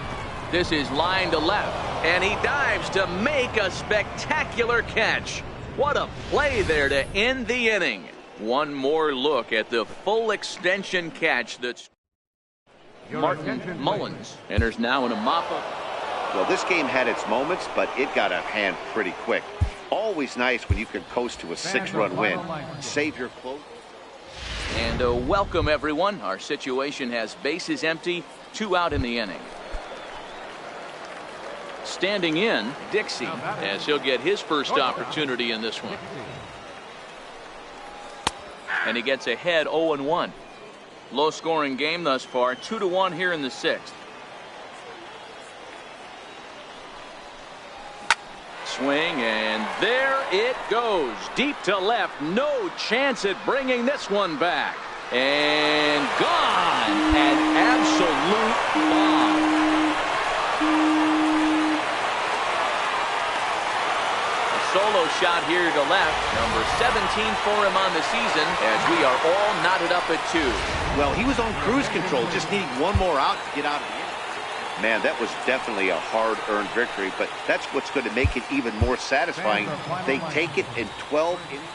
This is line to left, and he dives to make a spectacular catch. What a play there to end the inning. One more look at the full extension catch that's Martin Mullins enters now in a mop-up. Well, this game had its moments, but it got out of hand pretty quick. Always nice when you can coast to a 6-run win. Save your close. And welcome, everyone. Our situation has bases empty, 2 out in the inning. Standing in, Dixie, as he'll get his first opportunity in this one. And he gets ahead 0-1. Low-scoring game thus far, 2-1 here in the 6th. Swing, and there it goes. Deep to left. No chance at bringing this one back. And gone. An absolute bomb. A solo shot here to left. Number 17 for him on the season, as we are all knotted up at 2. Well, he was on cruise control. Just needing one more out to get out of the inning. Man, that was definitely a hard-earned victory, but that's what's going to make it even more satisfying. They take it in 12 innings.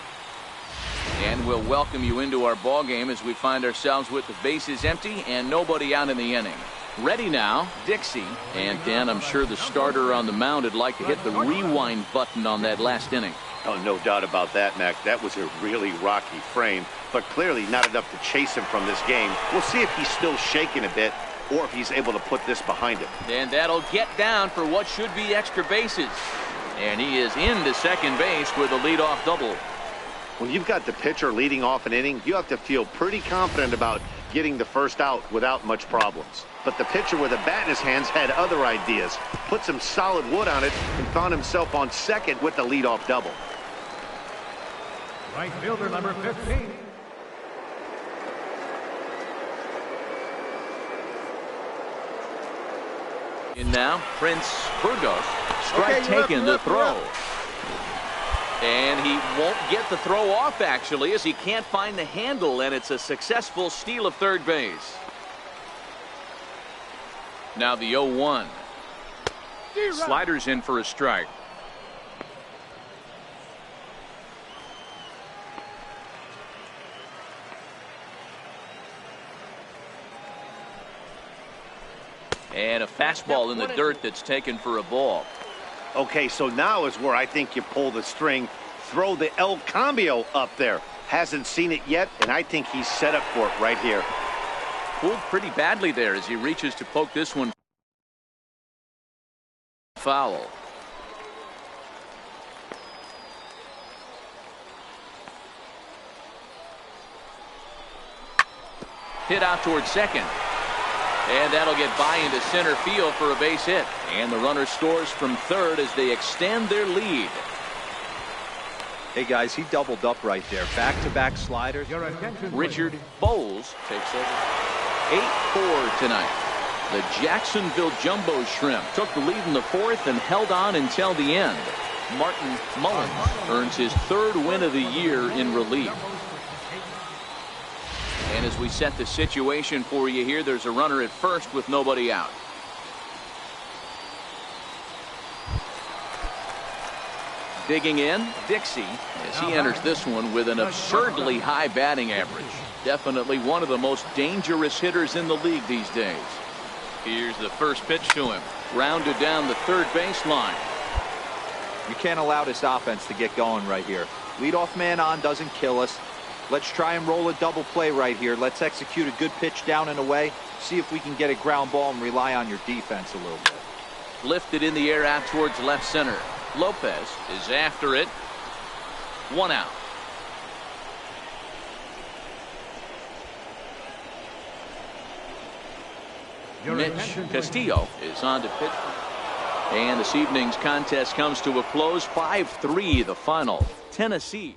And we'll welcome you into our ball game as we find ourselves with the bases empty and nobody out in the inning. Ready now, Dixie. And Dan, I'm sure the starter on the mound would like to hit the rewind button on that last inning. Oh, no doubt about that, Mac. That was a really rocky frame, but clearly not enough to chase him from this game. We'll see if he's still shaking a bit, or if he's able to put this behind him. And that'll get down for what should be extra bases. And he is into second base with a leadoff double. When you've got the pitcher leading off an inning, you have to feel pretty confident about getting the first out without much problems. But the pitcher with a bat in his hands had other ideas. Put some solid wood on it and found himself on second with the leadoff double. Right fielder number 15. And now, Prince Burgos. Strike taken, the throw. And he won't get the throw off, actually, as he can't find the handle, and it's a successful steal of third base. Now the 0-1. Sliders in for a strike. And a fastball in the dirt that's taken for a ball. Okay, so now is where I think you pull the string. Throw the El Cambio up there. Hasn't seen it yet, and I think he's set up for it right here. Pulled pretty badly there as he reaches to poke this one foul. Hit out towards second. And that'll get by into center field for a base hit. And the runner scores from third as they extend their lead. Hey, guys, he doubled up right there. Back-to-back sliders. Richard Bowles takes over. 8-4 tonight. The Jacksonville Jumbo Shrimp took the lead in the 4th and held on until the end. Martin Mullins earns his 3rd win of the year in relief. And as we set the situation for you here, there's a runner at first with nobody out. Digging in, Dixie, as he enters this one with an absurdly high batting average. Definitely one of the most dangerous hitters in the league these days. Here's the first pitch to him. Grounded down the third baseline. You can't allow this offense to get going right here. Leadoff man on doesn't kill us. Let's try and roll a double play right here. Let's execute a good pitch down and away. See if we can get a ground ball and rely on your defense a little bit. Lifted in the air out towards left center. Lopez is after it. 1 out. Mitch Castillo is on to pitch. And this evening's contest comes to a close. 5-3 the final. Tennessee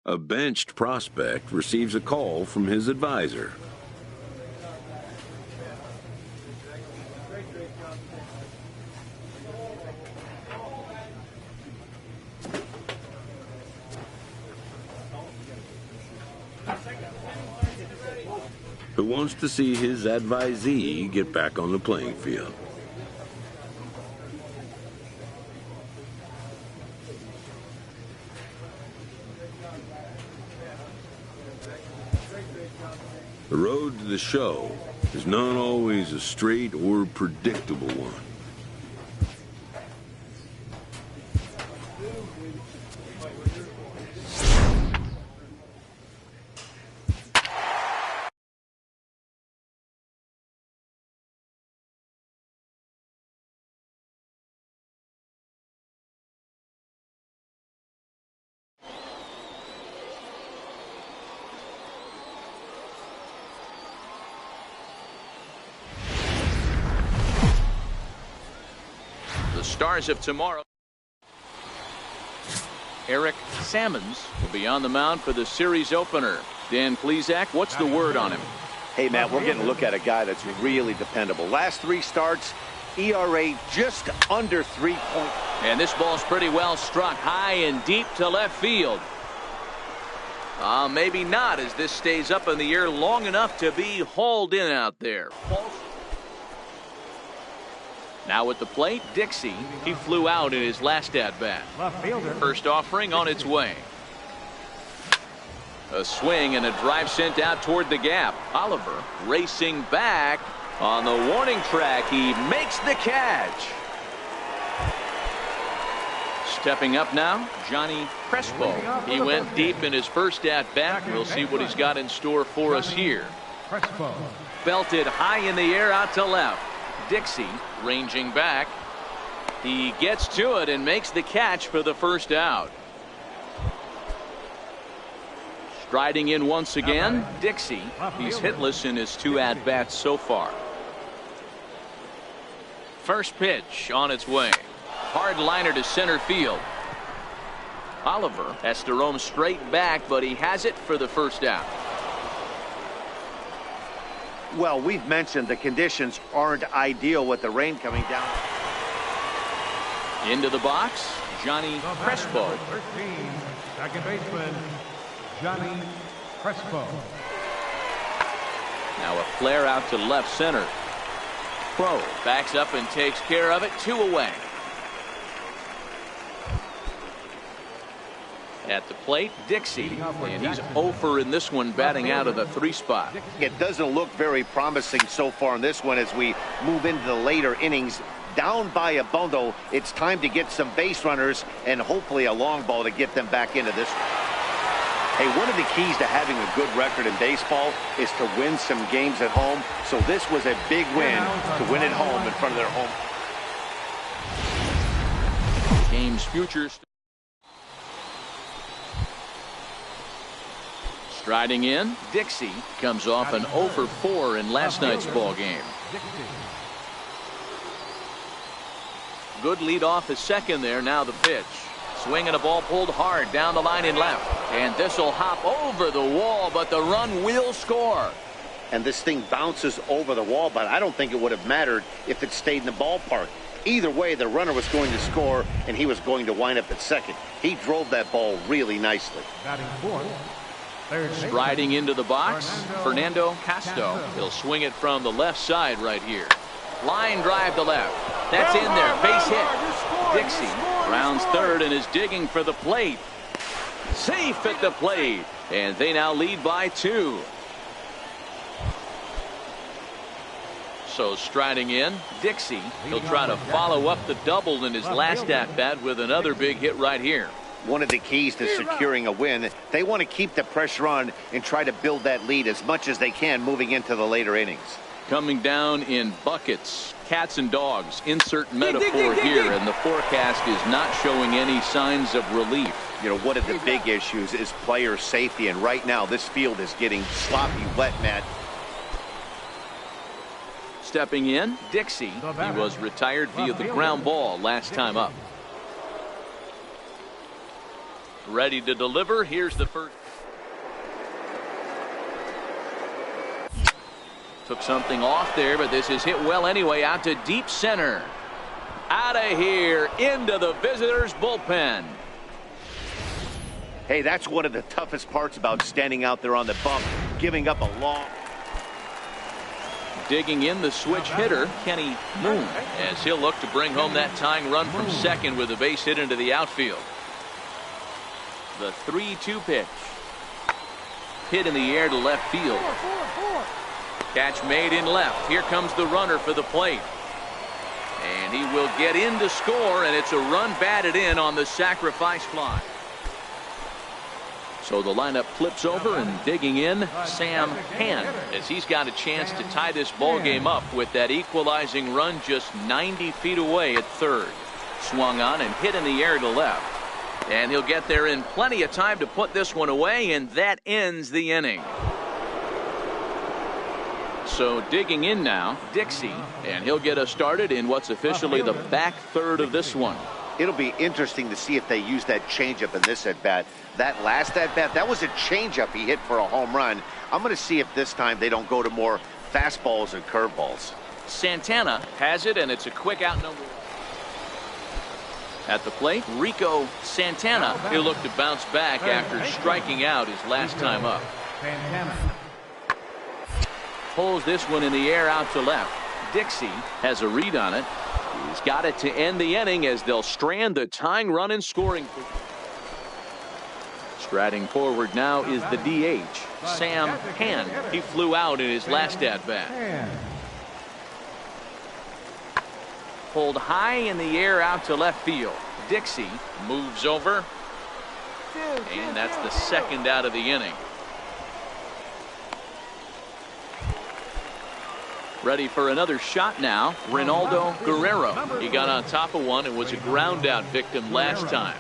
A benched prospect receives a call from his advisor. Who wants to see his advisee get back on the playing field. The road to the show is not always a straight or predictable one. The stars of tomorrow. Eric Sammons will be on the mound for the series opener. Dan Plesac, what's the word on him? Hey, Matt, we're getting a look at a guy that's really dependable. Last 3 starts, ERA just under 3 points. And this ball's pretty well struck high and deep to left field. Maybe not, as this stays up in the air long enough to be hauled in out there. Now at the plate, Dixie. He flew out in his last at-bat. First offering on its way. A swing and a drive sent out toward the gap. Oliver racing back on the warning track. He makes the catch. Stepping up now, Johnny Crespo. He went deep in his first at-bat. We'll see what he's got in store for us here. Belted high in the air out to left. Dixie ranging back. He gets to it and makes the catch for the first out. Striding in once again, Dixie. He's hitless in his 2 at-bats so far. First pitch on its way. Hard liner to center field. Oliver has to roam straight back, but he has it for the first out. Well, we've mentioned the conditions aren't ideal with the rain coming down. Into the box, Johnny Crespo. 13, second baseman, Johnny Crespo. Now a flare out to left center. Crow backs up and takes care of it. 2 away. At the plate, Dixie, and he's 0 for in this one, batting out of the 3 spot. It doesn't look very promising so far in this one as we move into the later innings. Down by a bundle, it's time to get some base runners and hopefully a long ball to get them back into this. Hey, one of the keys to having a good record in baseball is to win some games at home. So this was a big win to win at home in front of their home. Game's futures. Striding in, Dixie comes off an 0 for 4 in last night's ball game. Good lead off is second there. Now the pitch. Swinging a ball pulled hard down the line in left. And this will hop over the wall, but the run will score. And this thing bounces over the wall, but I don't think it would have mattered if it stayed in the ballpark. Either way, the runner was going to score, and he was going to wind up at second. He drove that ball really nicely. Batting fourth. Striding into the box, Fernando Castro. He'll swing it from the left side right here. Line drive to left. That's in there. Base hit. Dixie rounds third and is digging for the plate. Safe at the plate. And they now lead by 2. So striding in, Dixie. He'll try to follow up the double in his last at-bat with another big hit right here. One of the keys to securing a win, they want to keep the pressure on and try to build that lead as much as they can moving into the later innings. Coming down in buckets, cats and dogs, insert metaphor here, and the forecast is not showing any signs of relief. You know, one of the big issues is player safety, and right now this field is getting sloppy wet, Matt. Stepping in, Dixie. He was retired via the ground ball last time up. Ready to deliver. Here's the first. Took something off there, but this is hit well anyway, out to deep center. Out of here, into the visitors' bullpen. Hey, that's one of the toughest parts about standing out there on the bump, giving up a long. Digging in the switch hitter, Kenny Moon, as he'll look to bring home that tying run from second with a base hit into the outfield. The 3-2 pitch. Hit in the air to left field. Catch made in left. Here comes the runner for the plate. And he will get in to score, and it's a run batted in on the sacrifice fly. So the lineup flips over, and digging in, Sam Hand, as he's got a chance to tie this ball game up with that equalizing run just 90 feet away at third. Swung on and hit in the air to left. And he'll get there in plenty of time to put this one away, and that ends the inning. So digging in now, Dixie, and he'll get us started in what's officially the back third of this one. It'll be interesting to see if they use that changeup in this at-bat. That last at-bat, that was a changeup he hit for a home run. I'm going to see if this time they don't go to more fastballs and curveballs. Santana has it, and it's a quick out number one. At the plate, Rico Santana. He'll look to bounce back after striking out his last time up. Pulls this one in the air out to left. Dixie has a read on it. He's got it to end the inning as they'll strand the tying run in scoring. Striding forward now is the DH, Sam Hand. He flew out in his last at-bat. Pulled high in the air out to left field. Dixie moves over, and that's the second out of the inning. Ready for another shot now, Ronaldo Guerrero. He got on top of one and was a ground out victim last time.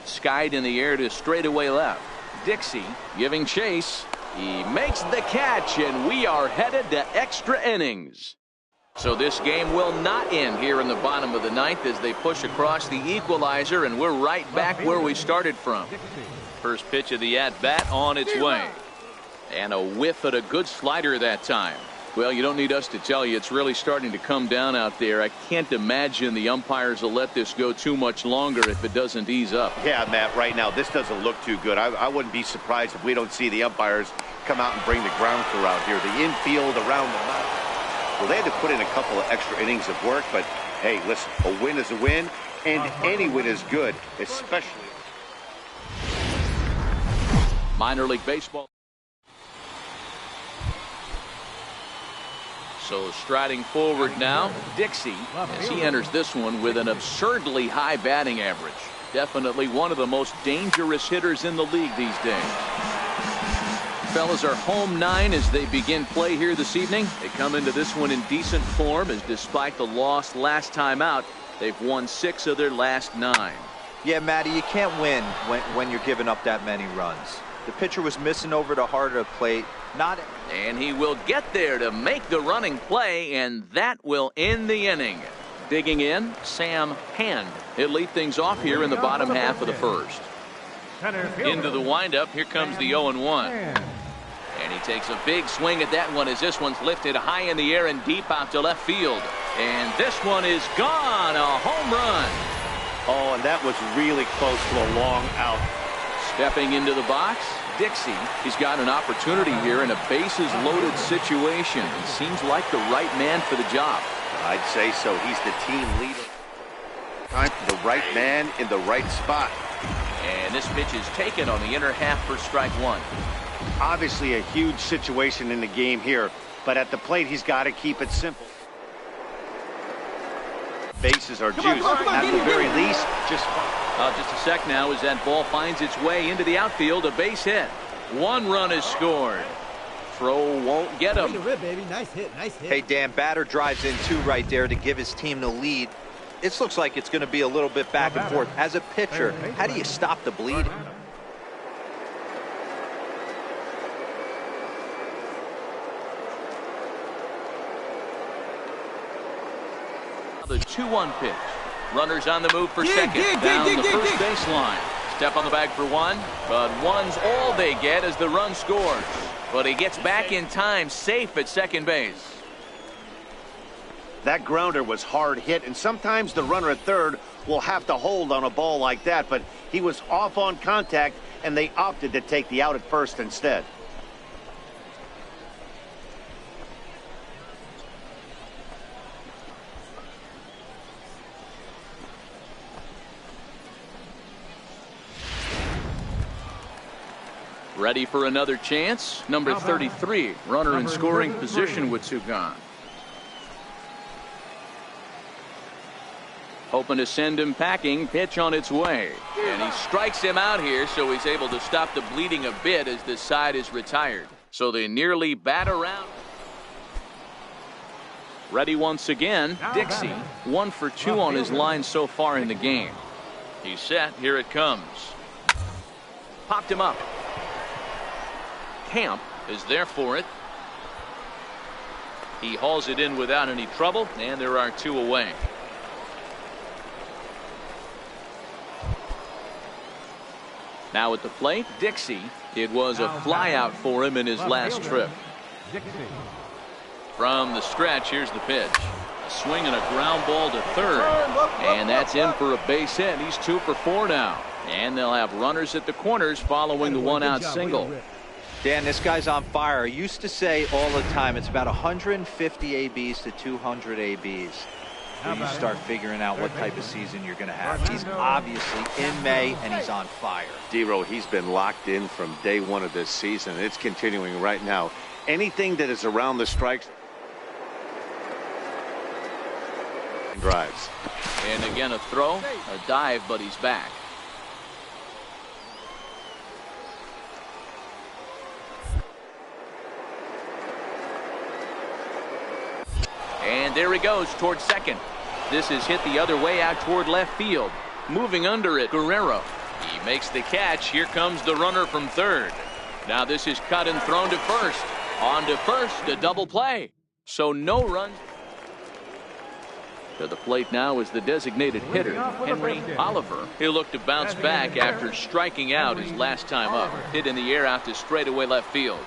Skied in the air to straightaway left. Dixie giving chase. He makes the catch, and we are headed to extra innings. So this game will not end here in the bottom of the ninth as they push across the equalizer, and we're right back where we started from. First pitch of the at-bat on its way. And a whiff at a good slider that time. Well, you don't need us to tell you, it's really starting to come down out there. I can't imagine the umpires will let this go too much longer if it doesn't ease up. Yeah, Matt, right now this doesn't look too good. I wouldn't be surprised if we don't see the umpires come out and bring the ground crew out here. The infield, around the mound. Well, they had to put in a couple of extra innings of work, but hey, listen, a win is a win, and any win is good, especially minor league baseball. So striding forward now, Dixie, as he enters this one with an absurdly high batting average. Definitely one of the most dangerous hitters in the league these days. Fellas are home 9 as they begin play here this evening. They come into this one in decent form, as despite the loss last time out, they've won 6 of their last 9. Yeah, Matty, you can't win when you're giving up that many runs. The pitcher was missing over the heart of the plate. And he will get there to make the running play, and that will end the inning. Digging in, Sam Hand. He'll lead things off here in the bottom half of the first. Into the windup, here comes the 0-1. And he takes a big swing at that one as this one's lifted high in the air and deep out to left field. And this one is gone, a home run. oh, and that was really close to a long out. Stepping into the box, Dixie. He's got an opportunity here in a bases-loaded situation. He seems like the right man for the job. I'd say so. He's the team leader. Time for the right man in the right spot. And this pitch is taken on the inner half for strike one. Obviously a huge situation in the game here, but at the plate he's got to keep it simple. Bases are juiced. At the very least, just a sec now as that ball finds its way into the outfield. A base hit. 1 run is scored. Throw won't get him. Nice hit, nice hit. Hey, Dan, batter drives in 2 right there to give his team the lead. This looks like it's going to be a little bit back and forth. As a pitcher, how do you stop the bleeding? The 2-1 pitch. Runners on the move for second. Down the first baseline. Step on the bag for one, but one's all they get as the run scores. But he gets back in time, safe at second base. That grounder was hard hit, and sometimes the runner at third will have to hold on a ball like that, but he was off on contact, and they opted to take the out at first instead. Ready for another chance. Number 33, runner in scoring position with two gone. Hoping to send him packing. Pitch on its way. And he strikes him out here, so he's able to stop the bleeding a bit as this side is retired. So they nearly bat around. Ready once again. Dixie, 1 for 2 on his line so far in the game. He's set. Here it comes. Popped him up. Camp is there for it. He hauls it in without any trouble, and there are 2 away. Now at the plate, Dixie. It was a flyout for him in his last trip. From the stretch, here's the pitch. A swing and a ground ball to third. And that's in for a base hit. He's 2 for 4 now. And they'll have runners at the corners following the one-out single. Dan, this guy's on fire. I used to say all the time, it's about 150 ABs to 200 ABs. Where you start figuring out what type of season you're going to have. He's obviously in May, and he's on fire. D-Row, he's been locked in from day one of this season. It's continuing right now. Anything that is around the strikes drives. And again a throw, a dive, but he's back. And there he goes towards second. This is hit the other way out toward left field. Moving under it, Guerrero. He makes the catch. Here comes the runner from third. Now this is cut and thrown to first. On to first, a double play. So no runs. To the plate now is the designated hitter, Henry Oliver. He'll look to bounce back after striking out his last time up. Hit in the air out to straightaway left field.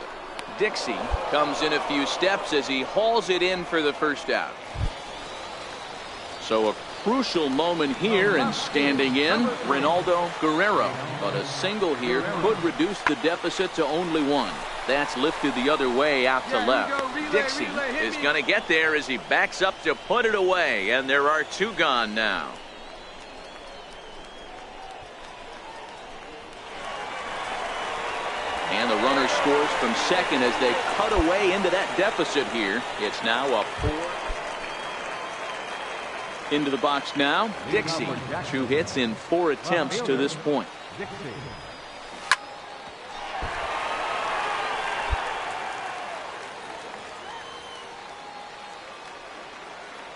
Dixie comes in a few steps as he hauls it in for the first out. So a crucial moment here, and standing in, Ronaldo Guerrero. But a single here could reduce the deficit to only 1. That's lifted the other way out to left. Dixie is going to get there as he backs up to put it away, and there are 2 gone now. And the runner scores from second as they cut away into that deficit here. It's now a 4. Into the box now, Dixie. 2 hits in 4 attempts to this point.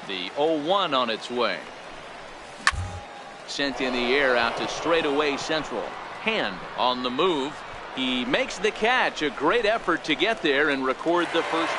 The 0-1 on its way. Sent in the air out to straightaway central. Hand on the move. He makes the catch. A great effort to get there and record the first.